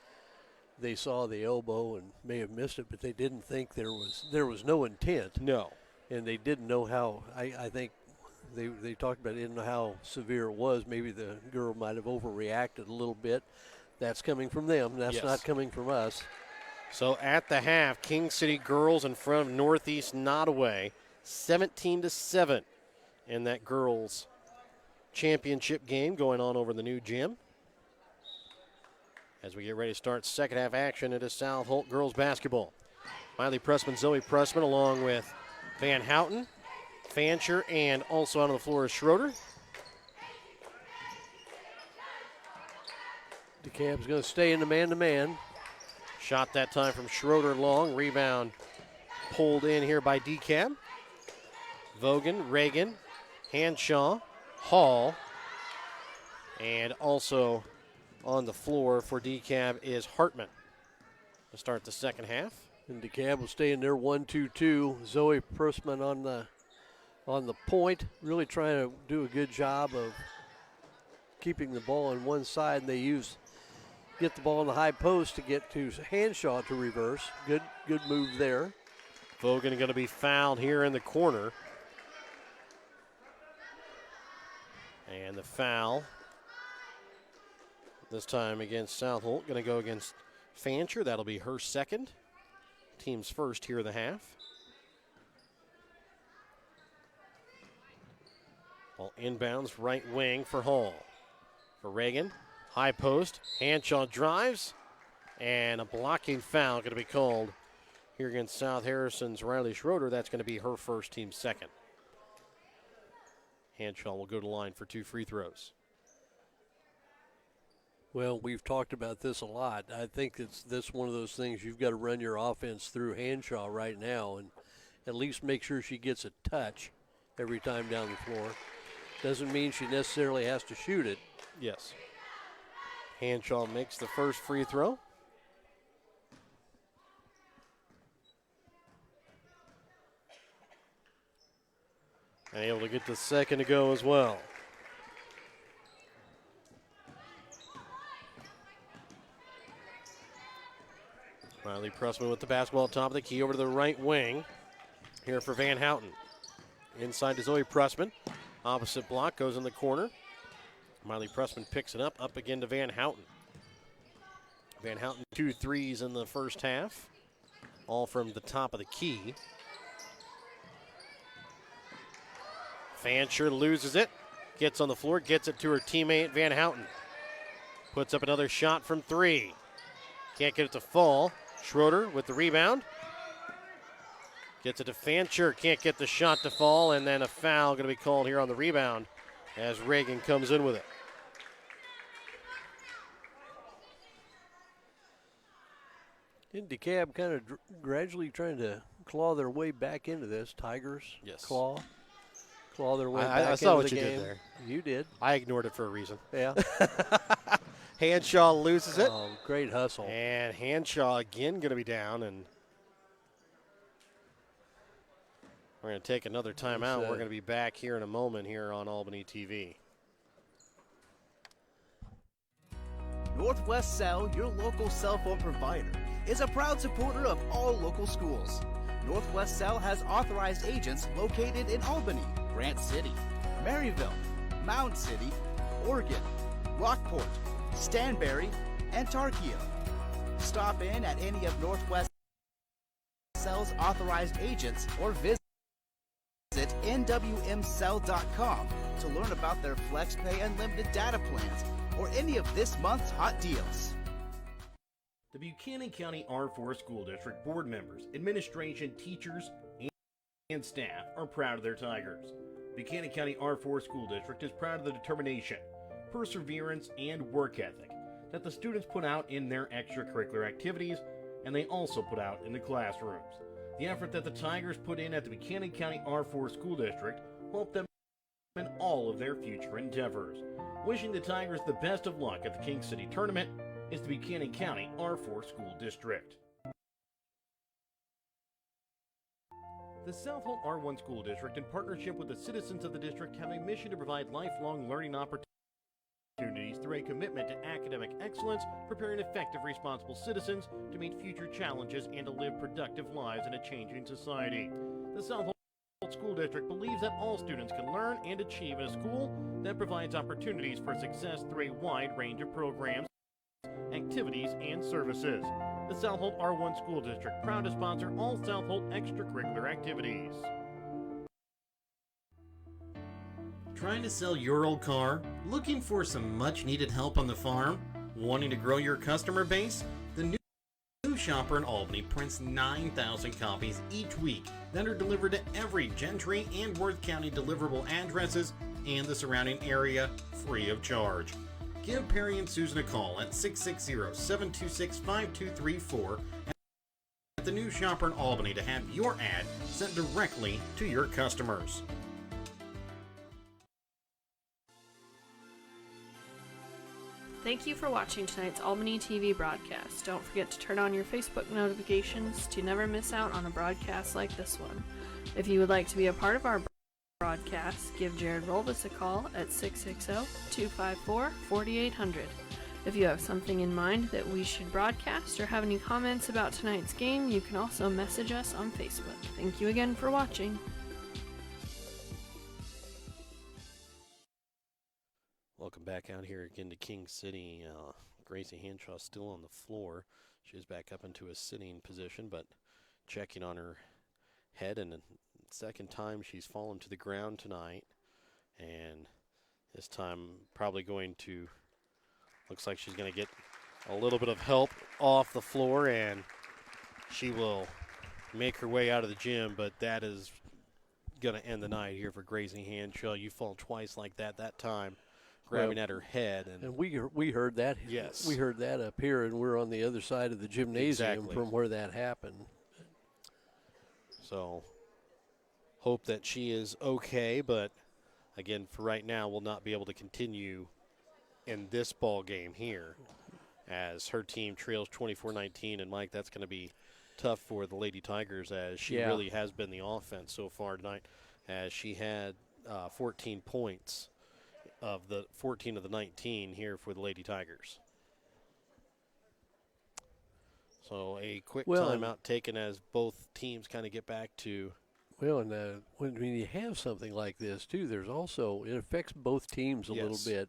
saw the elbow and may have missed it, but they didn't think there was no intent. No. And they didn't know how. I think they talked about it, didn't know how severe it was. Maybe the girl might have overreacted a little bit. That's coming from them. That's not coming from us. So at the half, King City girls in front of Northeast Nottoway, 17-7 in that girls championship game going on over the new gym. As we get ready to start second half action, it is South Holt girls basketball. Miley Pressman, Zoe Pressman, along with Van Houten, Fancher, and also out on the floor is Schroeder. Dekalb's going to stay in the man-to-man. Shot that time from Schroeder long. Rebound pulled in here by Dekalb. Vogan, Reagan, Hanshaw, Hall, and also on the floor for Dekalb is Hartman to start the second half. And Dekalb will stay in there 1-2-2. Zoe Pressman on the on the point, really trying to do a good job of keeping the ball on one side, and they get the ball on the high post to get to Hanshaw to reverse. Good move there. Vogan going to be fouled here in the corner. And the foul, this time against South Holt, going to go against Fancher. That'll be her second. Team's first here in the half. Ball inbounds right wing for Hall. For Reagan, high post, Hanshaw drives, and a blocking foul going to be called here against South Harrison's Riley Schroeder. That's going to be her first, team second. Hanshaw will go to the line for 2 free throws. Well, we've talked about this a lot. I think this one of those things you've got to run your offense through Hanshaw right now and at least make sure she gets a touch every time down the floor. Doesn't mean she necessarily has to shoot it. Yes. Hanshaw makes the first free throw. And able to get the second to go as well. Riley Pressman with the basketball top of the key over to the right wing. Here for Van Houten. Inside to Zoe Pressman. Opposite block goes in the corner. Miley Pressman picks it up again to Van Houten. Van Houten 2 threes in the first half. All from the top of the key. Fancher loses it. Gets on the floor, gets it to her teammate Van Houten. Puts up another shot from 3. Can't get it to fall. Schroeder with the rebound. Gets it to Fancher, can't get the shot to fall, and then a foul going to be called here on the rebound as Reagan comes in with it. In Dekalb kind of gradually trying to claw their way back into this. Tigers, yes. claw their way back into the game. I saw what you did there. You did. I ignored it for a reason. Yeah. Hanshaw loses it. Oh, great hustle. And Hanshaw again going to be down, and we're going to take another timeout. We're going to be back here in a moment here on Albany TV. Northwest Cell, your local cell phone provider, is a proud supporter of all local schools. Northwest Cell has authorized agents located in Albany, Grant City, Maryville, Mound City, Oregon, Rockport, Stanberry, and Tarkio. Stop in at any of Northwest Cell's authorized agents or visit nwmcell.com to learn about their FlexPay unlimited data plans or any of this month's hot deals. The Buchanan County R4 School District board members, administration, teachers, and staff are proud of their Tigers. Buchanan County R4 School District is proud of the determination, perseverance, and work ethic that the students put out in their extracurricular activities, and they also put out in the classrooms. The effort that the Tigers put in at the Buchanan County R4 School District helped them in all of their future endeavors. Wishing the Tigers the best of luck at the King City Tournament is the Buchanan County R4 School District. The South Holt R1 School District, in partnership with the citizens of the district, have a mission to provide lifelong learning opportunities through a commitment to academic excellence, preparing effective, responsible citizens to meet future challenges and to live productive lives in a changing society. The South Holt School District believes that all students can learn and achieve in a school that provides opportunities for success through a wide range of programs, activities, and services. The South Holt R1 School District, proud to sponsor all South Holt extracurricular activities. Trying to sell your old car? Looking for some much-needed help on the farm? Wanting to grow your customer base? The New Shopper in Albany prints 9,000 copies each week that are delivered to every Gentry and Worth County deliverable addresses and the surrounding area free of charge. Give Perry and Susan a call at 660-726-5234 at the New Shopper in Albany to have your ad sent directly to your customers. Thank you for watching tonight's Albany TV broadcast. Don't forget to turn on your Facebook notifications to never miss out on a broadcast like this one. If you would like to be a part of our broadcast, give Jared Rolvis a call at 660-254-4800. If you have something in mind that we should broadcast or have any comments about tonight's game, you can also message us on Facebook. Thank you again for watching. Welcome back out here again to King City. Gracie Hanshaw still on the floor. She's back up into a sitting position, but checking on her head, and the second time she's fallen to the ground tonight. And this time probably looks like she's going to get a little bit of help off the floor, and she will make her way out of the gym, but that is going to end the night here for Gracie Hanshaw. You fall twice like that time, grabbing at her head. And we heard that. Yes. We heard that up here, and we're on the other side of the gymnasium from where that happened. So hope that she is okay, but again, for right now, will not be able to continue in this ball game here as her team trails 24-19. And Mike, that's going to be tough for the Lady Tigers, as she really has been the offense so far tonight, as she had 14 points of the 14 of the 19 here for the Lady Tigers. So a quick timeout taken as both teams kind of get back to. Well, and when you have something like this too, there's also, it affects both teams a little bit,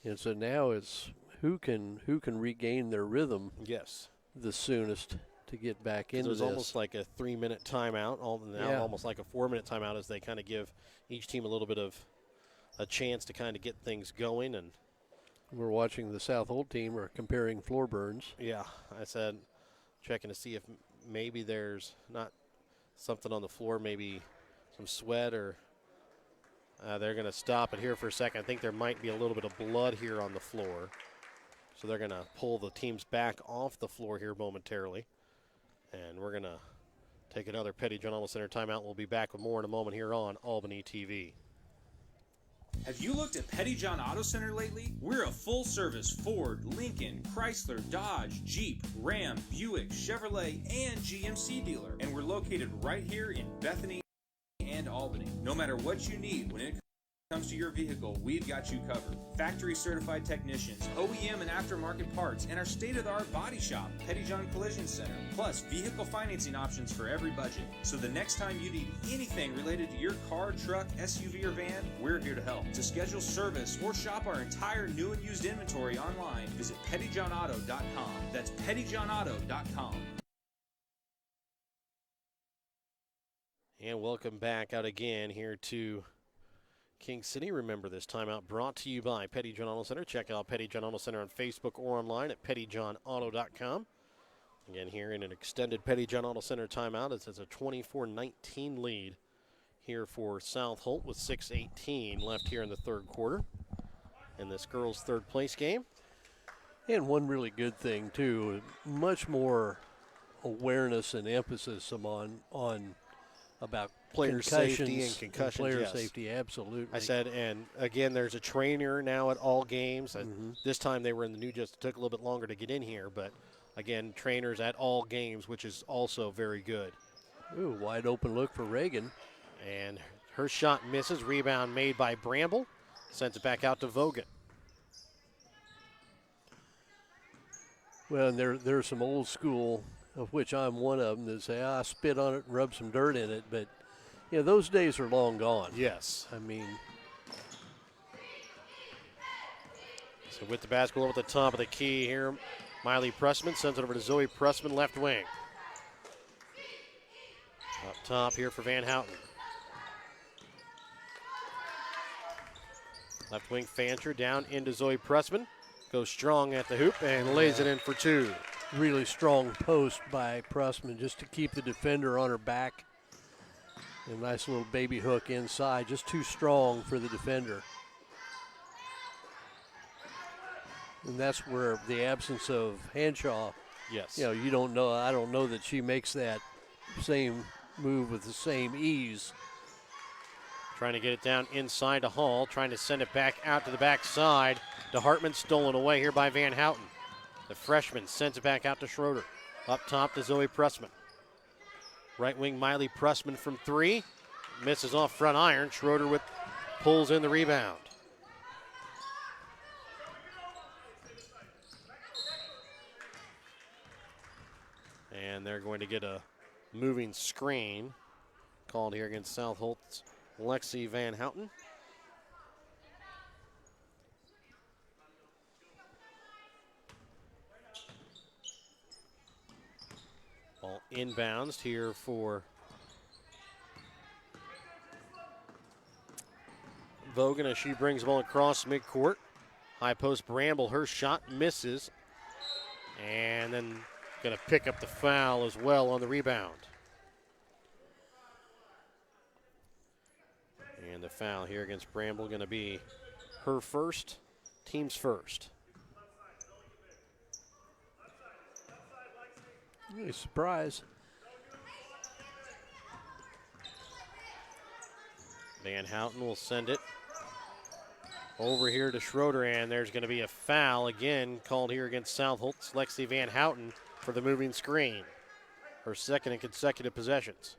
and so now it's who can regain their rhythm. Yes. The soonest to get back into this. It was almost like a 3-minute timeout, almost like a 4-minute timeout, as they kind of give each team a little bit of a chance to kind of get things going. And we're watching the South Holt team are comparing floor burns. Yeah, I said checking to see if maybe there's not something on the floor, maybe some sweat, or they're going to stop it here for a second. I think there might be a little bit of blood here on the floor. So they're going to pull the teams back off the floor here momentarily. And we're going to take another Petty John Auto Center timeout. We'll be back with more in a moment here on Albany TV. Have you looked at Petty John Auto Center lately? We're a full-service Ford, Lincoln, Chrysler, Dodge, Jeep, Ram, Buick, Chevrolet, and GMC dealer. And we're located right here in Bethany and Albany. No matter what you need when it comes to your vehicle, we've got you covered. Factory certified technicians, OEM and aftermarket parts, and our state-of-the-art body shop, Petty John Collision Center, plus vehicle financing options for every budget. So the next time you need anything related to your car, truck, SUV, or van, we're here to help. To schedule service or shop our entire new and used inventory online, visit pettyjohnauto.com. That's pettyjohnauto.com. And welcome back out again here to King City. Remember, this timeout brought to you by Petty John Auto Center. Check out Petty John Auto Center on Facebook or online at pettyjohnauto.com. Again, here in an extended Petty John Auto Center timeout, it's a 24-19 lead here for South Holt with 6:18 left here in the third quarter in this girls' third place game. And one really good thing too, much more awareness and emphasis on about player safety and concussions. Player safety, absolutely. I said, and again, there's a trainer now at all games. This time they were in the new, just took a little bit longer to get in here, but again, trainers at all games, which is also very good. Ooh, wide open look for Reagan. And her shot misses. Rebound made by Bramble. Sends it back out to Vogan. Well, and there's some old school, of which I'm one of them, that say, I spit on it and rub some dirt in it. But, you know, those days are long gone. Yes. I mean. So with the basketball at the top of the key here, Miley Pressman sends it over to Zoe Pressman, left wing. Up top here for Van Houten. Left wing Fancher down into Zoe Pressman. Goes strong at the hoop and lays it in for two. Really strong post by Pressman just to keep the defender on her back. A nice little baby hook inside, just too strong for the defender. And that's where the absence of Hanshaw, yes, you know, you don't know. I don't know that she makes that same move with the same ease. Trying to get it down inside to Hall, trying to send it back out to the backside to Hartman, stolen away here by Van Houten. The freshman sends it back out to Schroeder. Up top to Zoe Pressman. Right wing Miley Pressman from three. misses off front iron. Schroeder pulls in the rebound. And they're going to get a moving screen called here against South Holt's Lexi Van Houten. Ball inbounds here for Vogan as she brings the ball across midcourt. High post Bramble, her shot misses. And then going to pick up the foul as well on the rebound. And the foul here against Bramble going to be her first, team's first. Really surprise. Van Houten will send it over here to Schroeder, and there's going to be a foul again called here against South Holt's Lexi Van Houten for the moving screen. Her second in consecutive possessions.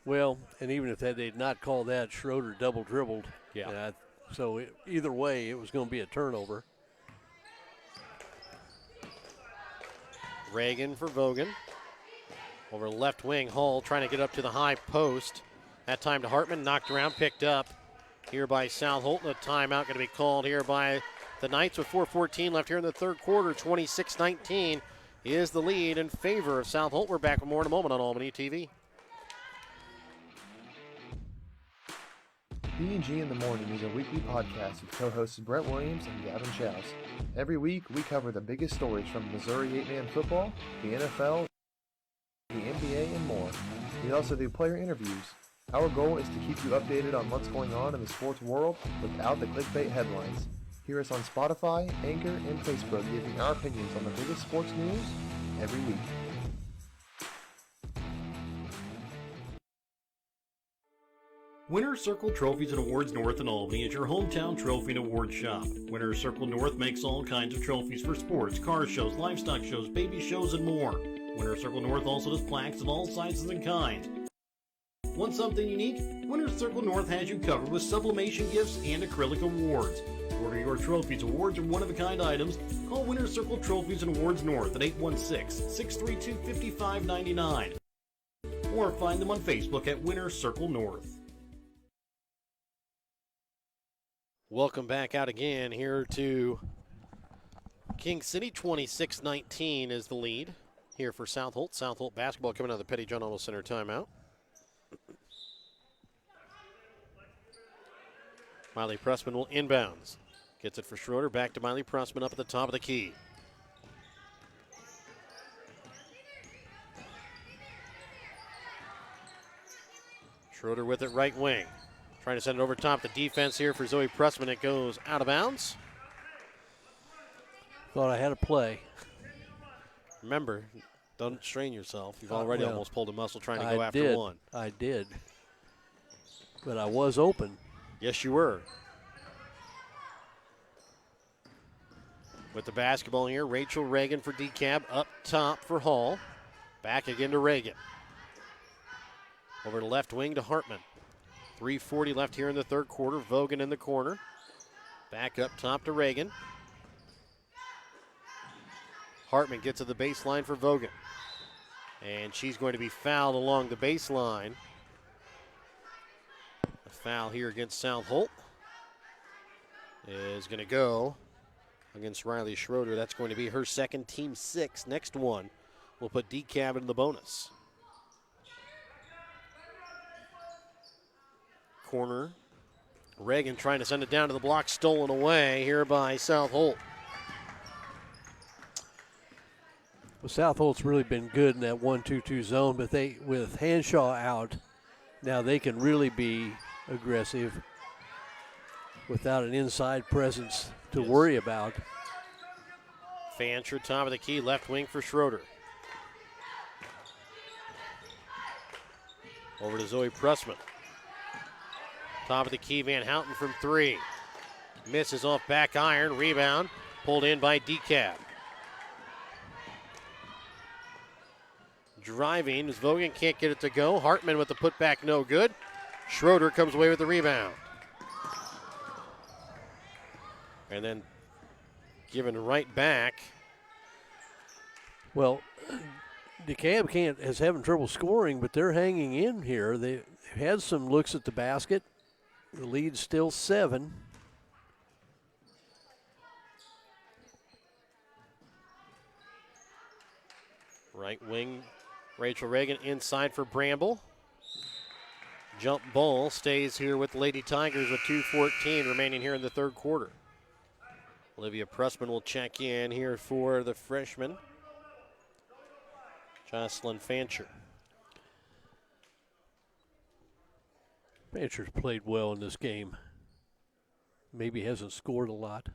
Well, and even if they'd not called that, Schroeder double dribbled. Yeah. So either way, it was going to be a turnover. Reagan for Vogan. Over left wing, Hull trying to get up to the high post. That time to Hartman, knocked around, picked up here by South Holt. A timeout going to be called here by the Knights with 4:14 left here in the third quarter. 26-19 is the lead in favor of South Holt. We're back with more in a moment on Albany TV. B&G in the Morning is a weekly podcast with co-hosts Brett Williams and Gavin Schaus. Every week, we cover the biggest stories from Missouri 8-man football, the NFL, the NBA, and more. We also do player interviews. Our goal is to keep you updated on what's going on in the sports world without the clickbait headlines. Hear us on Spotify, Anchor, and Facebook giving our opinions on the biggest sports news every week. Winner's Circle Trophies and Awards North in Albany is your hometown trophy and award shop. Winner's Circle North makes all kinds of trophies for sports, car shows, livestock shows, baby shows, and more. Winner's Circle North also does plaques of all sizes and kinds. Want something unique? Winner's Circle North has you covered with sublimation gifts and acrylic awards. To order your trophies, awards, or one-of-a-kind items, call Winner's Circle Trophies and Awards North at 816-632-5599. Or find them on Facebook at Winner's Circle North. Welcome back out again here to King City. 26-19 is the lead here for South Holt. South Holt basketball coming out of the Petty John Otto Center timeout. Miley Pressman will inbounds. Gets it for Schroeder. Back to Miley Pressman up at the top of the key. Schroeder with it right wing. Trying to send it over top. The defense here for Zoe Pressman. It goes out of bounds. Thought I had a play. Remember, don't strain yourself. You've already almost pulled a muscle trying to go after did. one. I did. But I was open. Yes, you were. With the basketball here, Rachel Reagan for Dekalb. Up top for Hall. Back again to Reagan. Over to left wing to Hartman. 3:40 left here in the third quarter. Vogan in the corner. Back up top to Reagan. Hartman gets to the baseline for Vogan. And she's going to be fouled along the baseline. A foul here against South Holt is going to go against Riley Schroeder. That's going to be her second, team 6. Next one will put Dekalb in the bonus. Corner. Reagan trying to send it down to the block, stolen away here by South Holt. Well, South Holt's really been good in that 1-2-2 zone, but with Hanshaw out, now they can really be aggressive without an inside presence to worry about. Fancher, top of the key, left wing for Schroeder. Over to Zoe Pressman. Top of the key, Van Houten from 3. Misses off back iron, rebound, pulled in by Dekalb. Driving as Vogan can't get it to go. Hartman with the putback, no good. Schroeder comes away with the rebound. And then given right back. Well, Dekalb is having trouble scoring, but they're hanging in here. They had some looks at the basket. The lead's still 7. Right wing, Rachel Reagan inside for Bramble. Jump ball stays here with the Lady Tigers with 2:14 remaining here in the third quarter. Olivia Pressman will check in here for the freshman, Jocelyn Fancher. Fancher's played well in this game. Maybe hasn't scored a lot.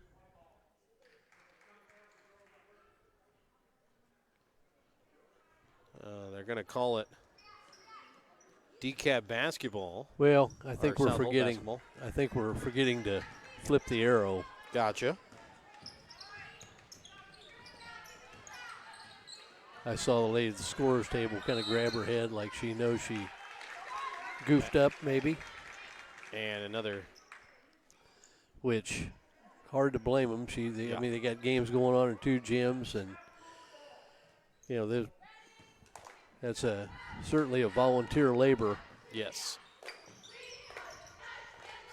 They're going to call it Dekalb basketball. Well, I think we're South Holt forgetting. basketball. I think we're forgetting to flip the arrow. Gotcha. I saw the lady at the scorer's table kind of grab her head like she knows she goofed up maybe. And another. Which, hard to blame them. I mean, they got games going on in 2 gyms, and that's certainly a volunteer labor. Yes.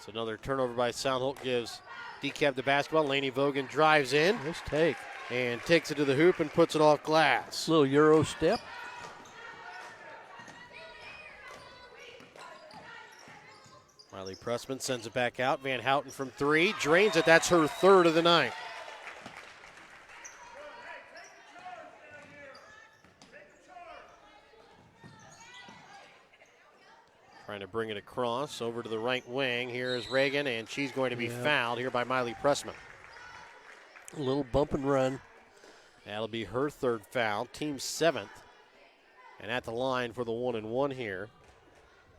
So another turnover by South Holt gives Dekalb the basketball. Lainey Vogan drives in. Nice take. And takes it to the hoop and puts it off glass. Little Euro step. Riley Pressman sends it back out. Van Houten from 3. Drains it. That's her 3rd of the night. Trying to bring it across over to the right wing. Here's Reagan, and she's going to be fouled here by Miley Pressman. A little bump and run. That'll be her 3rd foul, team 7th. And at the line for the 1-and-1 here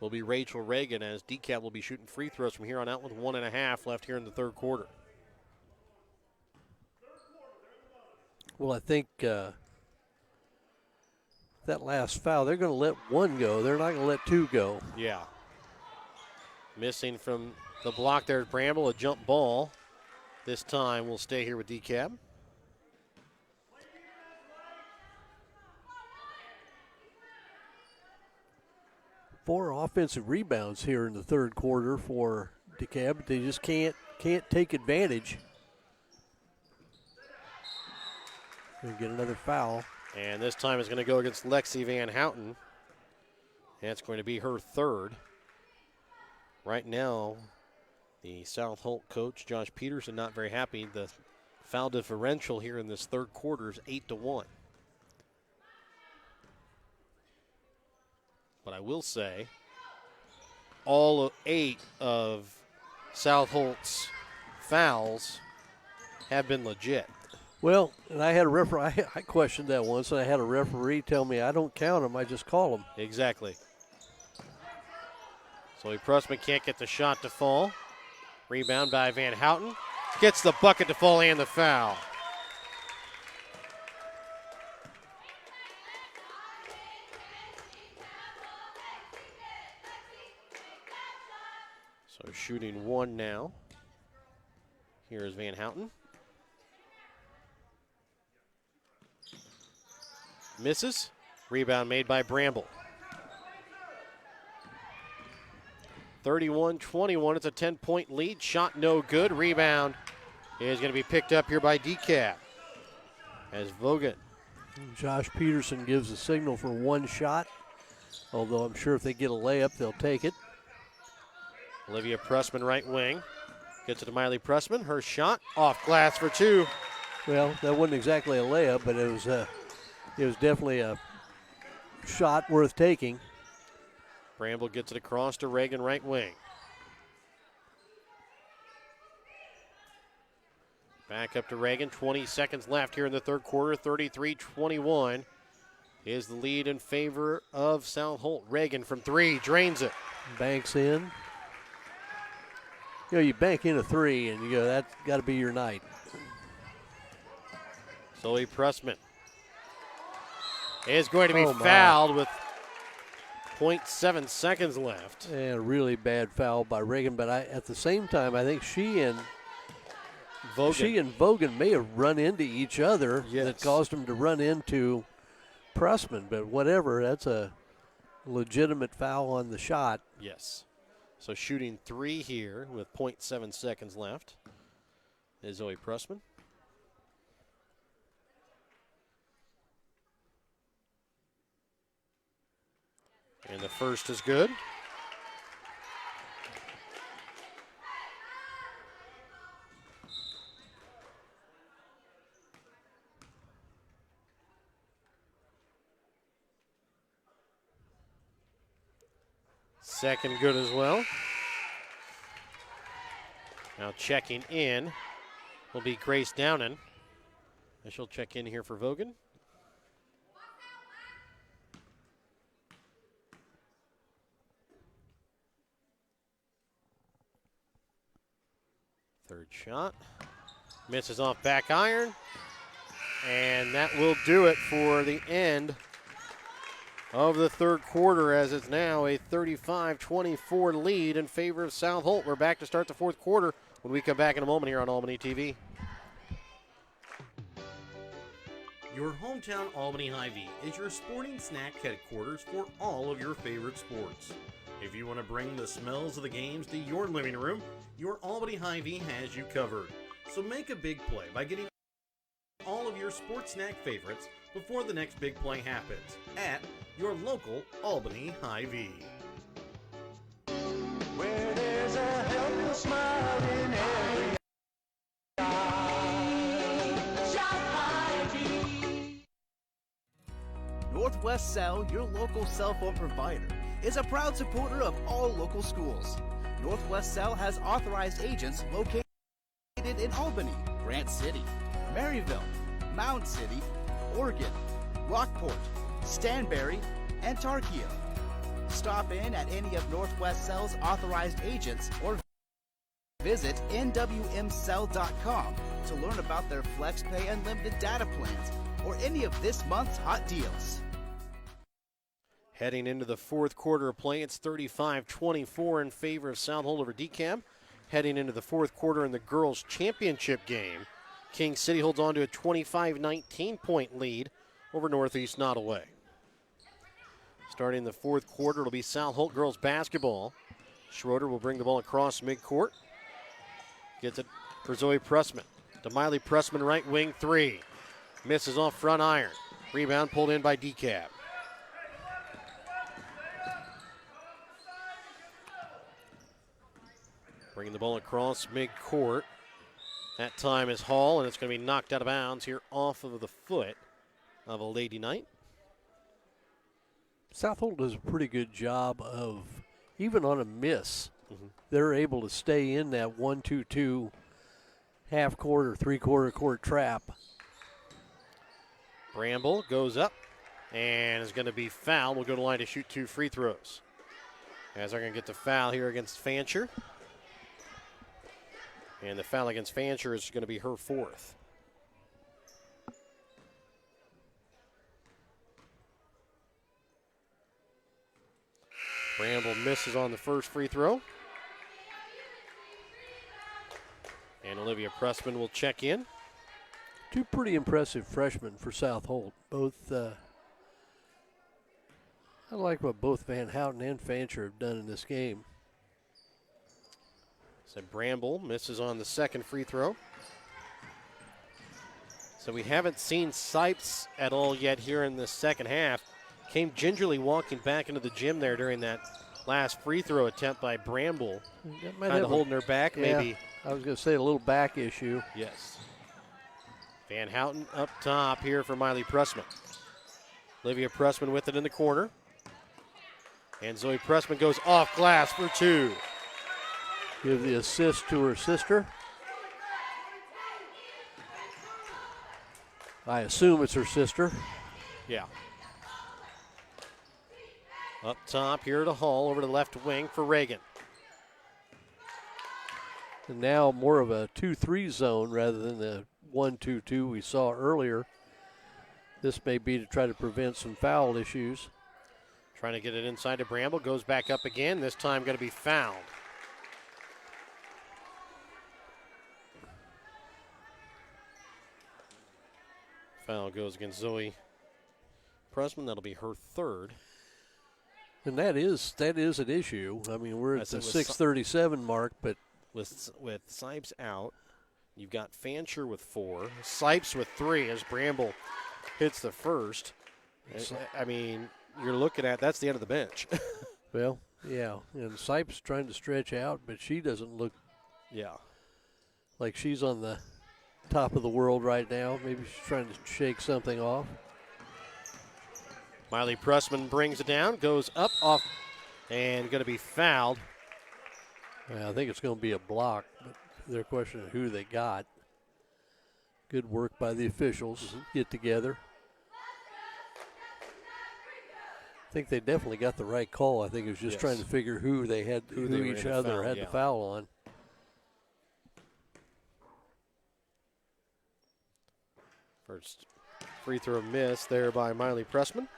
will be Rachel Reagan, as Dekalb will be shooting free throws from here on out with 1.5 left here in the third quarter. Well, I think that last foul, they're going to let 1 go. They're not going to let 2 go. Yeah. Missing from the block there, Bramble, a jump ball. This time will stay here with Dekalb. Four offensive rebounds here in the third quarter for Dekalb, but they just can't take advantage. They get another foul. And this time it's going to go against Lexi Van Houten. That's going to be her 3rd. Right now, the South Holt coach, Josh Peterson, not very happy. The foul differential here in this third quarter is 8-1. But I will say, all 8 of South Holt's fouls have been legit. Well, and I had a referee. I questioned that once, and I had a referee tell me I don't count them, I just call them. Exactly. So Pressman can't get the shot to fall. Rebound by Van Houten. Gets the bucket to fall and the foul. So shooting 1 now. Here is Van Houten. Misses. Rebound made by Bramble. 31-21. It's a 10-point lead. Shot no good. Rebound is going to be picked up here by Dekalb. As Vogan. Josh Peterson gives a signal for 1 shot, although I'm sure if they get a layup, they'll take it. Olivia Pressman, right wing. Gets it to Miley Pressman. Her shot off glass for 2. Well, that wasn't exactly a layup, but it was definitely a shot worth taking. Bramble gets it across to Reagan, right wing. Back up to Reagan. 20 seconds left here in the third quarter. 33-21 is the lead in favor of South Holt. Reagan from 3, drains it. Banks in. You bank in a 3, and you go, that's got to be your night. Zoe Pressman is going to be fouled with .7 seconds left. And a really bad foul by Reagan, but at the same time, I think she and Vogan may have run into each other. Yes. That caused them to run into Pressman, but whatever, that's a legitimate foul on the shot. Yes. So shooting 3 here with .7 seconds left is Zoe Pressman. And the first is good. Second good as well. Now checking in will be Grace Downen. And she'll check in here for Vogan. Third shot. Misses off back iron. And that will do it for the end of the third quarter, as it's now a 35-24 lead in favor of South Holt. We're back to start the fourth quarter when we come back in a moment here on Albany TV. Your hometown Albany Hy-Vee is your sporting snack headquarters for all of your favorite sports. If you want to bring the smells of the games to your living room, your Albany Hy-Vee has you covered. So make a big play by getting all of your sports snack favorites before the next big play happens at your local Albany Hy-Vee. Where there's a helpful smile in every eye. Shop Hy-Vee. Northwest Cell, your local cell phone provider, is a proud supporter of all local schools. Northwest Cell has authorized agents located in Albany, Grant City, Maryville, Mound City, Oregon, Rockport, Stanberry, and Tarkio. Stop in at any of Northwest Cell's authorized agents or visit nwmcell.com to learn about their FlexPay unlimited data plans or any of this month's hot deals. Heading into the fourth quarter of play, it's 35-24 in favor of South Holt over Dekalb. Heading into the fourth quarter in the girls' championship game, King City holds on to a 25-19 point lead over Northeast Nottoway. Starting the fourth quarter, it'll be South Holt girls basketball. Schroeder will bring the ball across midcourt. Gets it for Zoe Pressman. To Miley Pressman, right wing three. Misses off front iron. Rebound pulled in by Dekalb. Bringing the ball across midcourt. That time is Hall, and it's going to be knocked out of bounds here off of the foot of a Lady Knight. South Holt does a pretty good job of, even on a miss, they're able to stay in that 1-2-2 half-court or three-quarter court trap. Bramble goes up and is going to be fouled. We'll go to the line to shoot 2 free throws. As they're going to get the foul here against Fancher. And the foul against Fancher is going to be her 4th. Bramble misses on the first free throw. And Olivia Pressman will check in. 2 pretty impressive freshmen for South Holt. Both, I like what both Van Houten and Fancher have done in this game. So Bramble misses on the second free throw. So we haven't seen Sipes at all yet here in the second half. Came gingerly walking back into the gym there during that last free throw attempt by Bramble. Kind of holding her back, maybe. I was going to say a little back issue. Yes. Van Houten up top here for Miley Pressman. Olivia Pressman with it in the corner. And Zoe Pressman goes off glass for 2. Give the assist to her sister. I assume it's her sister. Yeah. Up top here to Hall, over to the left wing for Reagan. And now more of a 2-3 zone rather than the 1-2-2 we saw earlier. This may be to try to prevent some foul issues. Trying to get it inside to Bramble. Goes back up again. This time going to be fouled. Foul goes against Zoe Pressman. That'll be her third. And that is an issue. I mean, we're at the 6:37 mark, but with Sipes out, you've got Fancher with 4, Sipes with 3 as Bramble hits the first. I mean, you're looking at that's the end of the bench. Well, yeah, and Sipes trying to stretch out, but she doesn't look like she's on the top of the world right now. Maybe she's trying to shake something off. Miley Pressman brings it down, goes up, off, and going to be fouled. Yeah, I think it's going to be a block, but they're questioning who they got. Good work by the officials. Get together. I think they definitely got the right call. I think it was just trying to figure who they had, who each other had to foul on. First free throw miss there by Miley Pressman.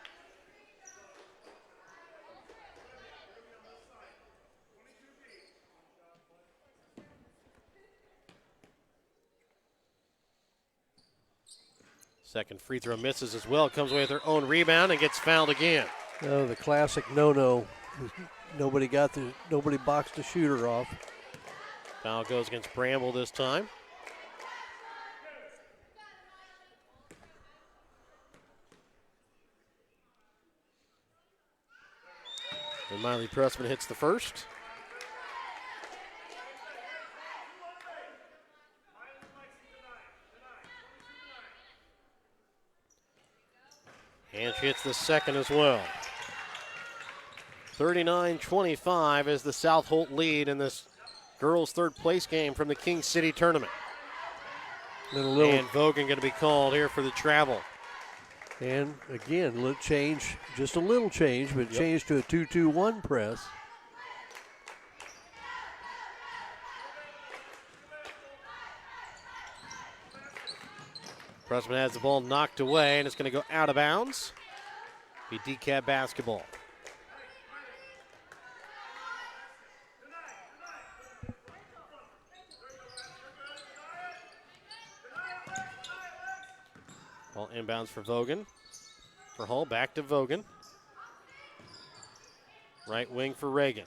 Second free throw misses as well. Comes away with her own rebound and gets fouled again. Oh, the classic no-no. Nobody boxed the shooter off. Foul goes against Bramble this time. And Miley Pressman hits the first. And she hits the second as well. 39-25 is the South Holt lead in this girls' third place game from the King City tournament. And Vogan going to be called here for the travel. And again, just a little change, but change to a 2-2-1 press. Pressman has the ball knocked away, and it's going to go out of bounds. Be Dekalb basketball. Ball inbounds for Vogan. For Hull, back to Vogan. Right wing for Reagan.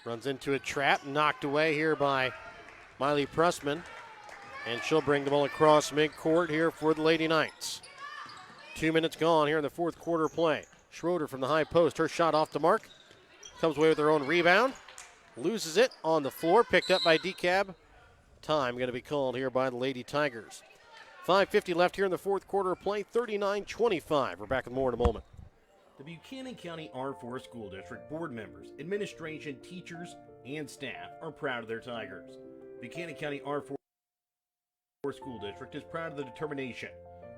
Runs into a trap, knocked away here by Miley Pressman. And she'll bring the ball across midcourt here for the Lady Knights. 2 minutes gone here in the fourth quarter play. Schroeder from the high post. Her shot off the mark. Comes away with her own rebound. Loses it on the floor. Picked up by Dekalb. Time going to be called here by the Lady Tigers. 5:50 left here in the fourth quarter of play. 39-25. We're back with more in a moment. The Buchanan County R4 School District board members, administration, teachers, and staff are proud of their Tigers. Buchanan County R4 School District is proud of the determination,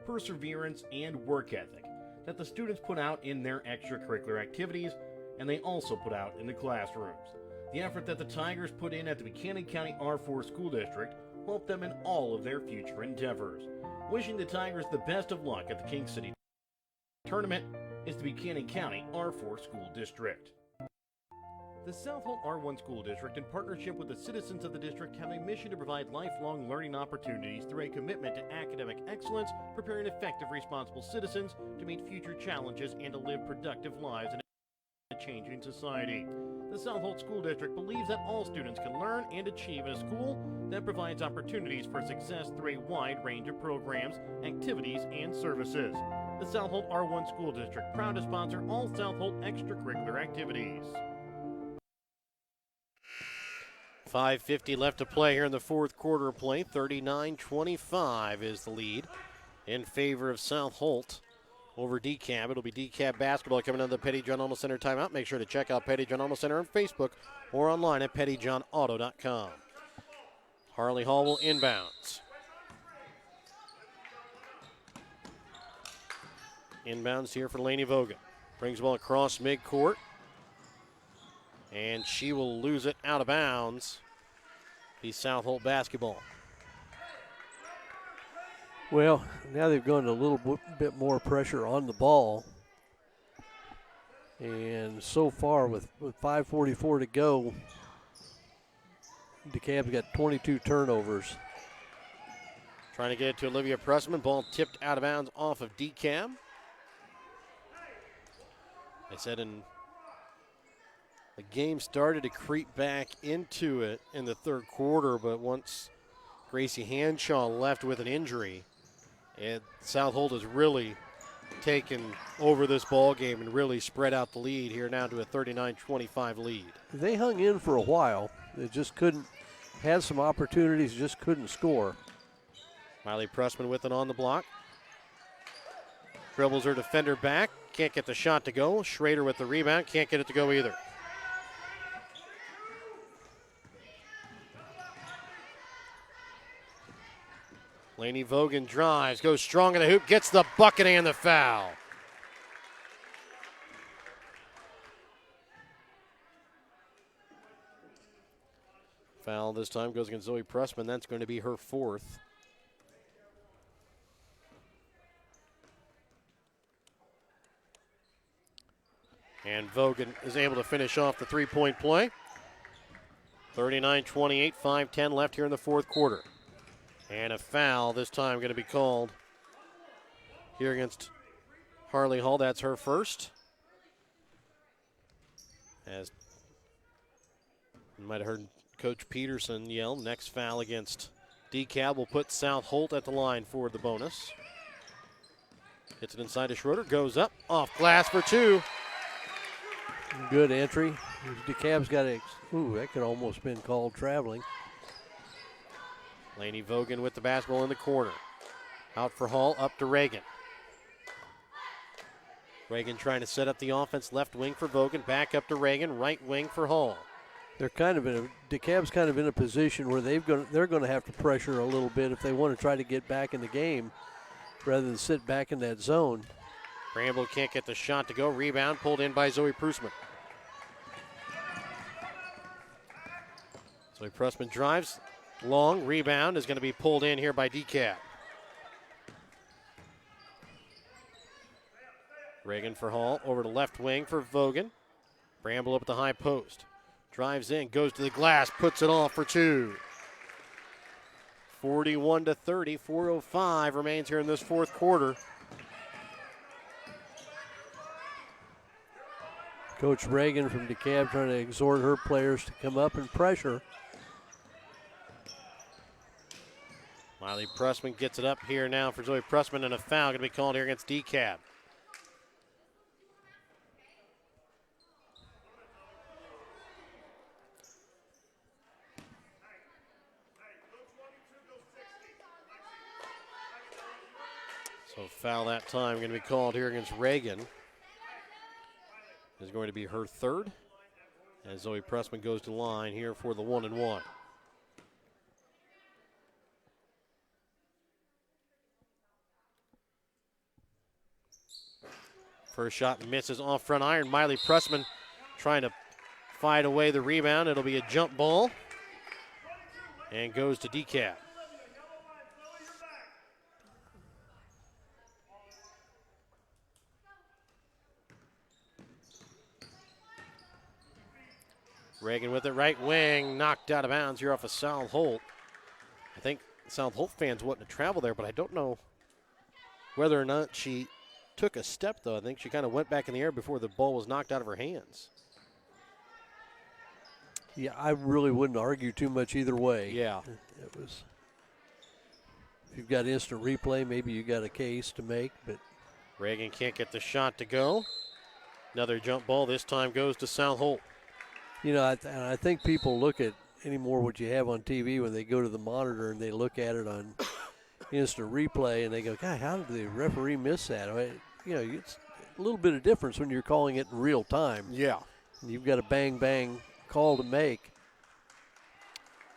perseverance, and work ethic that the students put out in their extracurricular activities, and they also put out in the classrooms. The effort that the Tigers put in at the Buchanan County R4 School District will help them in all of their future endeavors. Wishing the Tigers the best of luck at the King City tournament is the Buchanan County R4 School District. The South Holt R1 School District, in partnership with the citizens of the district, have a mission to provide lifelong learning opportunities through a commitment to academic excellence, preparing effective, responsible citizens to meet future challenges and to live productive lives in a changing society. The South Holt School District believes that all students can learn and achieve in a school that provides opportunities for success through a wide range of programs, activities, and services. The South Holt R1 School District, proud to sponsor all South Holt extracurricular activities. 5:50 left to play here in the fourth quarter of play. 39-25 is the lead in favor of South Holt over Dekalb. It'll be Dekalb basketball coming out of the Petty John Auto Center timeout. Make sure to check out Petty John Auto Center on Facebook or online at pettyjohnauto.com. Harley Hall will inbounds. Inbounds here for Lainey Vogan. Brings the ball across midcourt. And she will lose it out of bounds. Be South Holt basketball. Well, now they've gone a little bit more pressure on the ball. And so far, with 5:44 to go, Dekalb's got 22 turnovers. Trying to get it to Olivia Pressman. Ball tipped out of bounds off of Dekalb. I said the game started to creep back into it in the third quarter, but once Gracie Hanshaw left with an injury, and South Holt has really taken over this ball game and really spread out the lead here now to a 39-25 lead. They hung in for a while. They just couldn't, had some opportunities, just couldn't score. Miley Pressman with it on the block. Dribbles her defender back. Can't get the shot to go. Schrader with the rebound. Can't get it to go either. Lainey Vogan drives, goes strong in the hoop, gets the bucket and the foul. Foul this time goes against Zoe Pressman. That's going to be her fourth. And Vogan is able to finish off the three-point play. 39-28, 5:10 left here in the fourth quarter. And a foul this time going to be called here against Harley Hall. That's her first. As you might have heard Coach Peterson yell, next foul against Dekalb will put South Holt at the line for the bonus. Hits it inside to Schroeder, goes up, off glass for two. Good entry. Dekalb's got a, that could almost been called traveling. Lainey Vogan with the basketball in the corner. Out for Hall, up to Reagan. Reagan trying to set up the offense, left wing for Vogan, back up to Reagan, right wing for Hall. They're kind of in DeKalb's kind of in a position where they're going to have to pressure a little bit if they want to try to get back in the game rather than sit back in that zone. Bramble can't get the shot to go. Rebound pulled in by Zoe Prusman. Zoe Prusman drives. Long rebound is going to be pulled in here by Dekalb. Reagan for Hall, over to left wing for Vogan. Bramble up at the high post. Drives in, goes to the glass, puts it off for two. 41-30, 4:05 remains here in this fourth quarter. Coach Reagan from DeKalb trying to exhort her players to come up and pressure. Miley Pressman gets it up here now for Zoe Pressman, and a foul going to be called here against Dekalb. So foul that time going to be called here against Reagan. Is going to be her third as Zoe Pressman goes to line here for the 1-and-1. First shot misses off front iron. Miley Pressman trying to fight away the rebound. It'll be a jump ball and goes to Dekalb. Reagan with it, right wing, knocked out of bounds here off of South Holt. I think South Holt fans wanting to travel there, but I don't know whether or not she took a step, though. I think she kind of went back in the air before the ball was knocked out of her hands. Yeah, I really wouldn't argue too much either way. Yeah. It was. If you've got instant replay, maybe you got a case to make, but. Reagan can't get the shot to go. Another jump ball. This time goes to South Holt. You know, I think people look at anymore what you have on TV when they go to the monitor and they look at it on instant replay and they go, God, how did the referee miss that? You know, it's a little bit of difference when you're calling it in real time. Yeah. And you've got a bang call to make.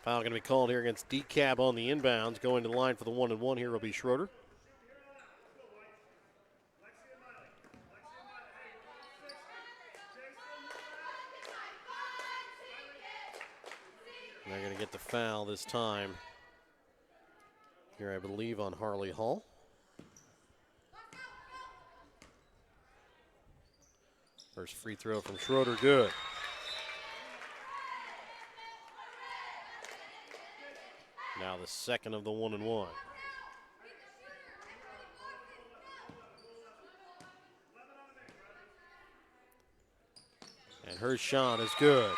Foul going to be called here against Dekalb on the inbounds. Going to the line for the 1-and-1 here will be Schroeder. And they're going to get the foul this time here, I believe, on Harley Hall. First free throw from Schroeder, good. Now the second of the 1-and-1. And her shot is good.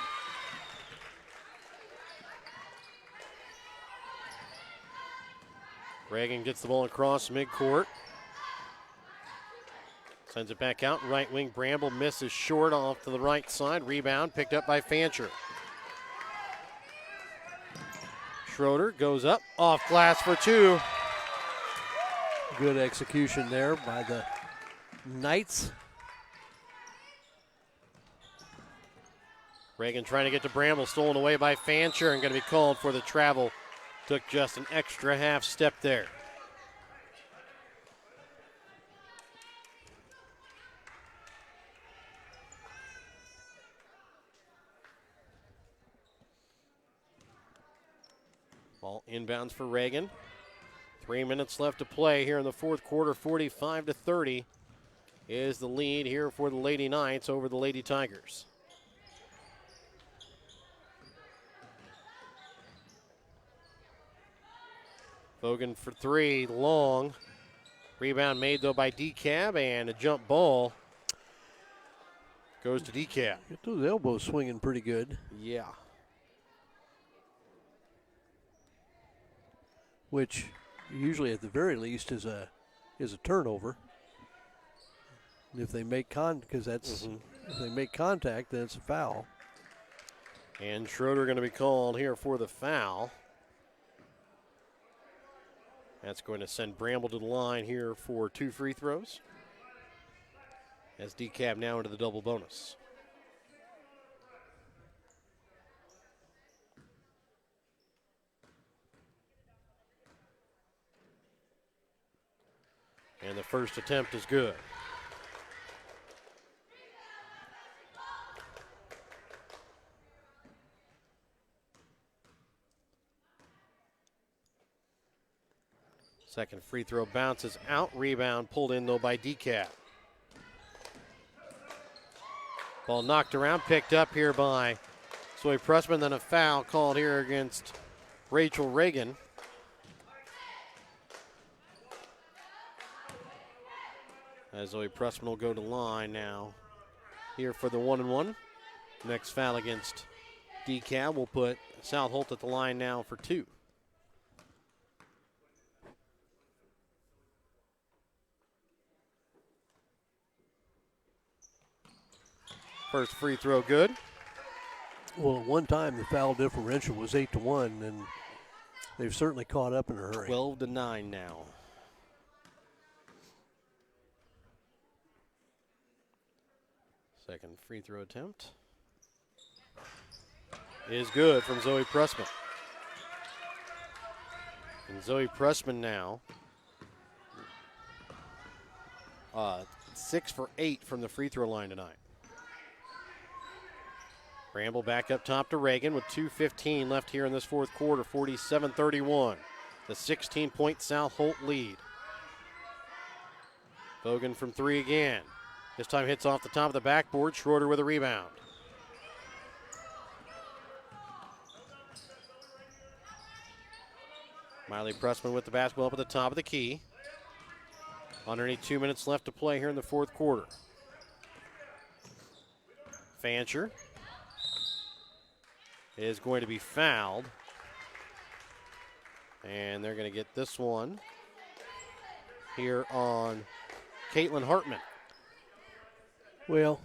Reagan gets the ball across midcourt. Sends it back out. Right wing Bramble misses short off to the right side. Rebound picked up by Fancher. Schroeder goes up. Off glass for two. Good execution there by the Knights. Reagan trying to get to Bramble. Stolen away by Fancher and going to be called for the travel. Took just an extra half step there. Ball inbounds for Reagan. 3 minutes left to play here in the fourth quarter. 45-30 is the lead here for the Lady Knights over the Lady Tigers. Bogan for three, long. Rebound made, though, by Dekalb, and a jump ball goes to Dekalb. Get those elbows swinging pretty good. Yeah. Which usually, at the very least, is a turnover. If they make if they make contact, then it's a foul. And Schroeder going to be called here for the foul. That's going to send Bramble to the line here for two free throws. As Dekalb now into the double bonus. And the first attempt is good. Second free throw bounces out. Rebound pulled in, though, by Dekalb. Ball knocked around, picked up here by Zoe Pressman. Then a foul called here against Rachel Reagan. As Zoe Pressman will go to line now here for the 1-and-1. Next foul against Dekalb will put South Holt at the line now for two. First free throw good. Well, at one time the foul differential was 8-1, and they've certainly caught up in a hurry. 12-9 now. Second free throw attempt is good from Zoe Pressman. And Zoe Pressman now 6 for 8 from the free throw line tonight. Bramble back up top to Reagan with 2:15 left here in this fourth quarter. 47-31. The 16-point South Holt lead. Bogan from three again. This time hits off the top of the backboard. Schroeder with a rebound. Miley Pressman with the basketball up at the top of the key. Underneath 2 minutes left to play here in the fourth quarter. Fancher is going to be fouled. And they're going to get this one here on Caitlin Hartman. Well,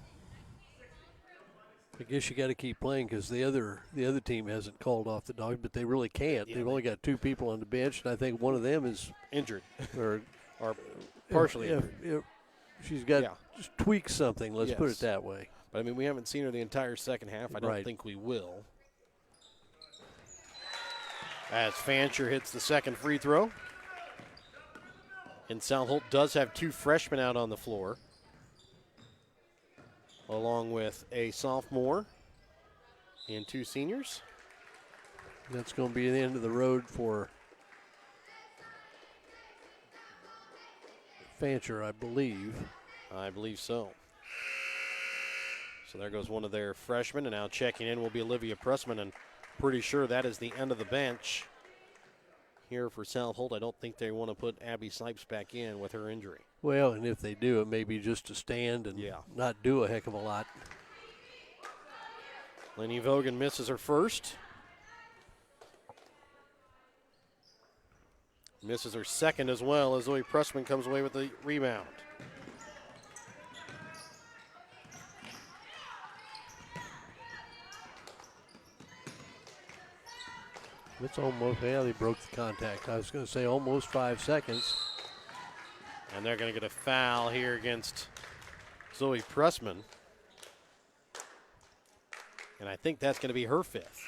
I guess you got to keep playing because the other team hasn't called off the dog, but they really can't. They've only got two people on the bench, and I think one of them is injured or partially injured. If she's got just tweaked something. Let's put it that way. But I mean, we haven't seen her the entire second half. I don't think we will. As Fancher hits the second free throw. And South Holt does have two freshmen out on the floor, along with a sophomore and two seniors. That's going to be the end of the road for Fancher, I believe. I believe so. So there goes one of their freshmen, and now checking in will be Olivia Pressman, and pretty sure that is the end of the bench here for South Holt. I don't think they want to put Abby Sipes back in with her injury. Well, and if they do, it may be just to stand and not do a heck of a lot. Lenny Vogan misses her first. Misses her second as well as Zoe Pressman comes away with the rebound. It's almost, they broke the contact. I was going to say almost 5 seconds. And they're going to get a foul here against Zoe Pressman. And I think that's going to be her fifth.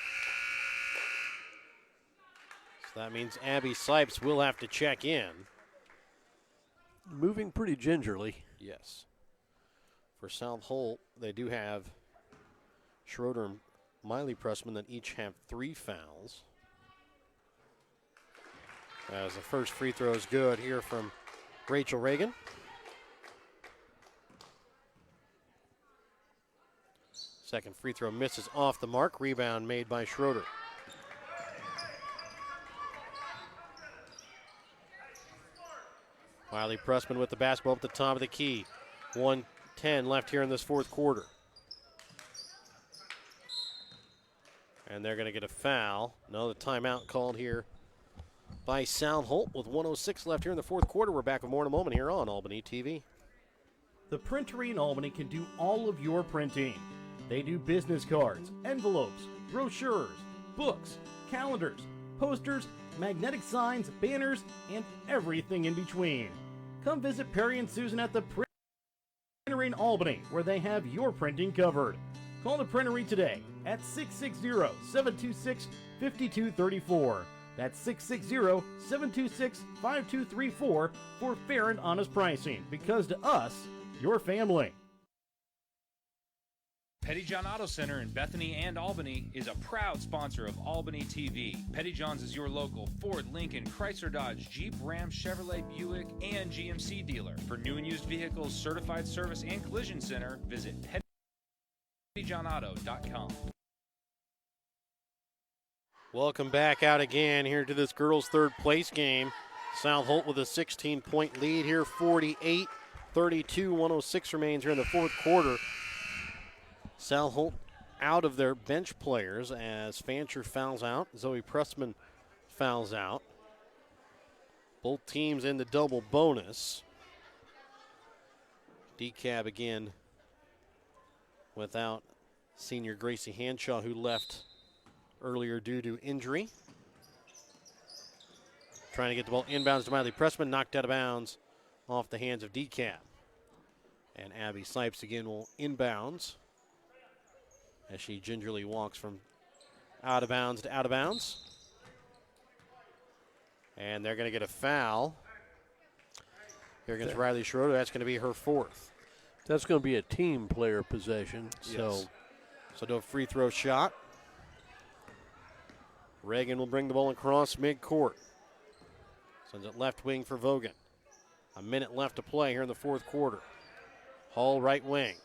So that means Abby Sipes will have to check in. Moving pretty gingerly. Yes. For South Holt, they do have Schroeder and Miley Pressman that each have 3 fouls. As the first free throw is good here from Rachel Reagan. Second free throw misses off the mark. Rebound made by Schroeder. Miley Pressman with the basketball at the top of the key. 1:10 left here in this fourth quarter. And they're going to get a foul. No, the timeout called here by South Holt with 1:06 left here in the fourth quarter. We're back with more in a moment here on Albany TV. The Printery in Albany can do all of your printing. They do business cards, envelopes, brochures, books, calendars, posters, magnetic signs, banners, and everything in between. Come visit Perry and Susan at the Printery in Albany, where they have your printing covered. Call the Printery today at 660-726-5234. That's 660-726-5234 for fair and honest pricing, because to us, your family. Pettyjohn Auto Center in Bethany and Albany is a proud sponsor of Albany TV. Pettyjohn's is your local Ford, Lincoln, Chrysler, Dodge, Jeep, Ram, Chevrolet, Buick, and GMC dealer. For new and used vehicles, certified service, and collision center, visit pettyjohnauto.com. Welcome back out again here to this girls' third place game. South Holt with a 16-point lead here, 48-32, 1:06 remains here in the fourth quarter. South Holt out of their bench players as Fancher fouls out. Zoe Pressman fouls out. Both teams in the double bonus. Dekalb again without senior Gracie Hanshaw, who left earlier due to injury. Trying to get the ball inbounds to Miley Pressman, knocked out of bounds off the hands of Dekalb. And Abby Sipes again will inbounds as she gingerly walks from out of bounds to out of bounds. And they're going to get a foul here against Riley Schroeder. That's going to be her fourth. That's going to be a team player possession. Yes. So do a free throw shot. Reagan will bring the ball across midcourt. Sends it left wing for Vogan. A minute left to play here in the fourth quarter. Hall right wing.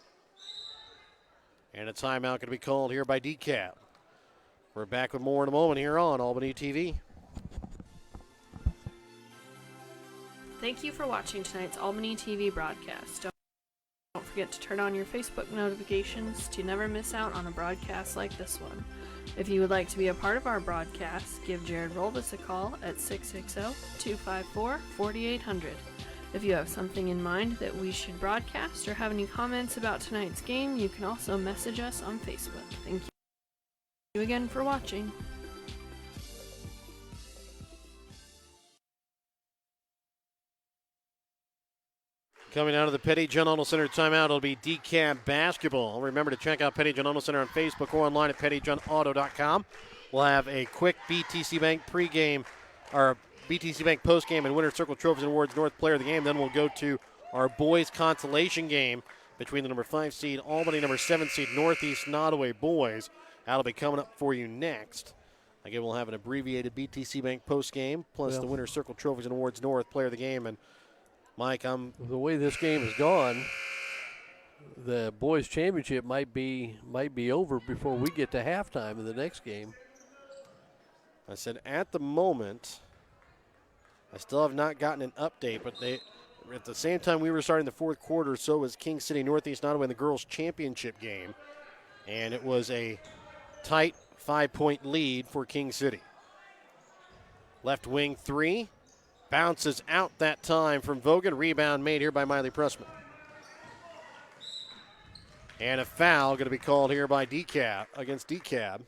And a timeout going to be called here by Dekalb. We're back with more in a moment here on Albany TV. Thank you for watching tonight's Albany TV broadcast. Don't forget to turn on your Facebook notifications to never miss out on a broadcast like this one. If you would like to be a part of our broadcast, give Jared Rolvis a call at 660-254-4800. If you have something in mind that we should broadcast or have any comments about tonight's game, you can also message us on Facebook. Thank you again for watching. Coming out of the Pettyjohn Auto Center timeout, it'll be Dekalb basketball. Remember to check out Pettyjohn Auto Center on Facebook or online at pettyjohnauto.com. We'll have a quick BTC Bank pregame, or BTC Bank postgame and Winter Circle Trophies and Awards North Player of the Game. Then we'll go to our boys consolation game between the number 5 seed Albany, number 7 seed Northeast Nottoway boys. That'll be coming up for you next. Again, we'll have an abbreviated BTC Bank postgame plus the Winter Circle Trophies and Awards North Player of the Game. And Mike, the way this game has gone, the boys' championship might be over before we get to halftime in the next game. I said at the moment, I still have not gotten an update, but at the same time we were starting the fourth quarter, so was King City Northeast Nottoway in the girls' championship game, and it was a tight 5-point lead for King City. Left wing three, bounces out that time from Vogan. Rebound made here by Miley Pressman. And a foul going to be called here by Dekalb, against Dekalb.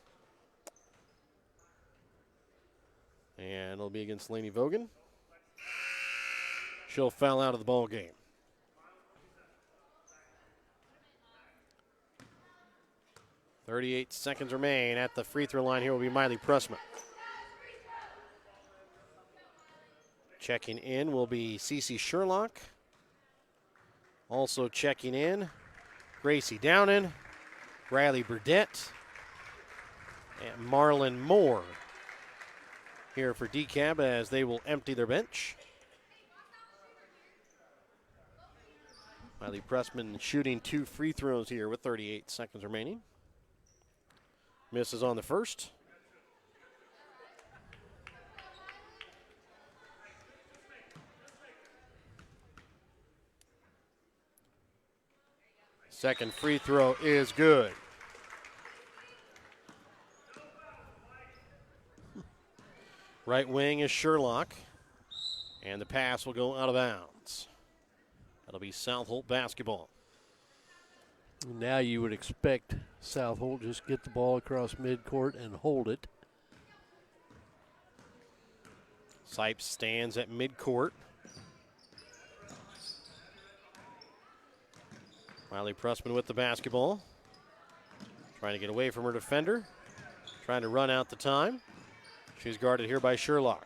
And it'll be against Lainey Vogan. She'll foul out of the ball game. .38 seconds remain. At the free throw line here will be Miley Pressman. Checking in will be Cece Sherlock. Also checking in, Gracie Downen, Riley Burdett, and Marlon Moore here for Dekalb as they will empty their bench. Miley Pressman shooting 2 free throws here with 38 seconds remaining. Misses on the first. Second free throw is good. Right wing is Sherlock, and the pass will go out of bounds. That'll be South Holt basketball. Now you would expect South Holt just get the ball across midcourt and hold it. Sipes stands at midcourt. Miley Pressman with the basketball. Trying to get away from her defender. Trying to run out the time. She's guarded here by Sherlock.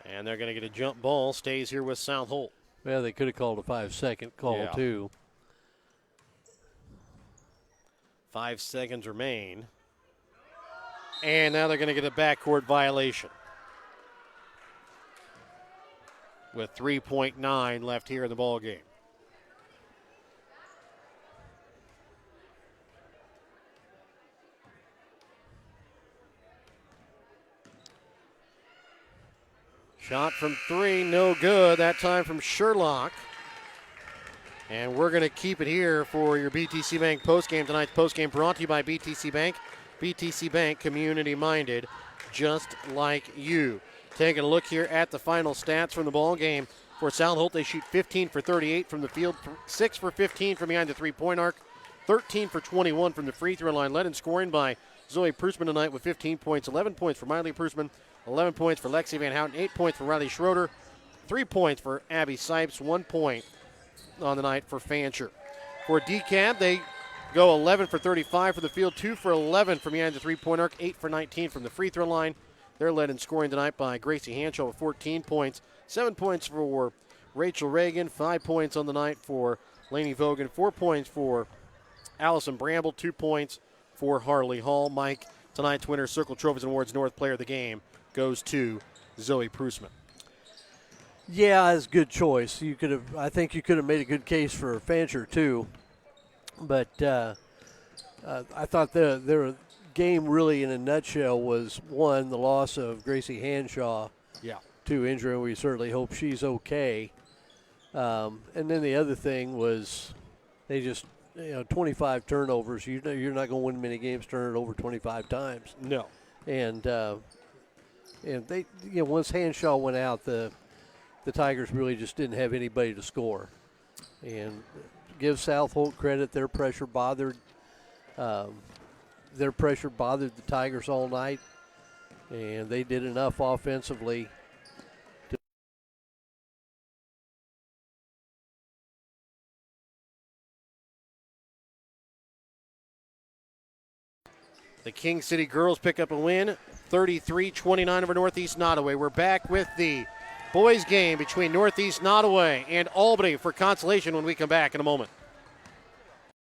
And they're going to get a jump ball. Stays here with South Holt. Well, they could have called a 5-second call, too. 5 seconds remain. And now they're going to get a backcourt violation. With 3.9 left here in the ball game. Shot from 3, no good. That time from Sherlock. And we're going to keep it here for your BTC Bank postgame. Tonight's postgame brought to you by BTC Bank. BTC Bank, community-minded, just like you. Taking a look here at the final stats from the ball game. For South Holt, they shoot 15 for 38 from the field, 6 for 15 from behind the three-point arc, 13 for 21 from the free throw line. Led in scoring by Zoe Prusman tonight with 15 points, 11 points for Miley Prusman, 11 points for Lexi Van Houten, 8 points for Riley Schroeder, 3 points for Abby Sipes, 1 point on the night for Fancher. For Dekalb, they go 11 for 35 from the field, 2 for 11 from behind the three-point arc, 8 for 19 from the free throw line. They're led in scoring tonight by Gracie Hanshaw with 14 points, 7 points for Rachel Reagan, 5 points on the night for Lainey Vogan, 4 points for Allison Bramble, 2 points for Harley Hall. Mike, tonight's winner, Circle Trophies and Awards North Player of the Game, goes to Zoe Prusman. Yeah, it's a good choice. I think you could have made a good case for Fancher too, but I thought their game really in a nutshell was, one, the loss of Gracie Hanshaw. Yeah. 2, injury, and we certainly hope she's okay. And then the other thing was they just, 25 turnovers. You're not going to win many games turning it over 25 times. No. And they, once Hanshaw went out, the Tigers really just didn't have anybody to score. And give South Holt credit, their pressure bothered the Tigers all night, and they did enough offensively. The King City girls pick up a win, 33-29 over Northeast Nottoway. We're back with the boys game between Northeast Nottoway and Albany for consolation when we come back in a moment.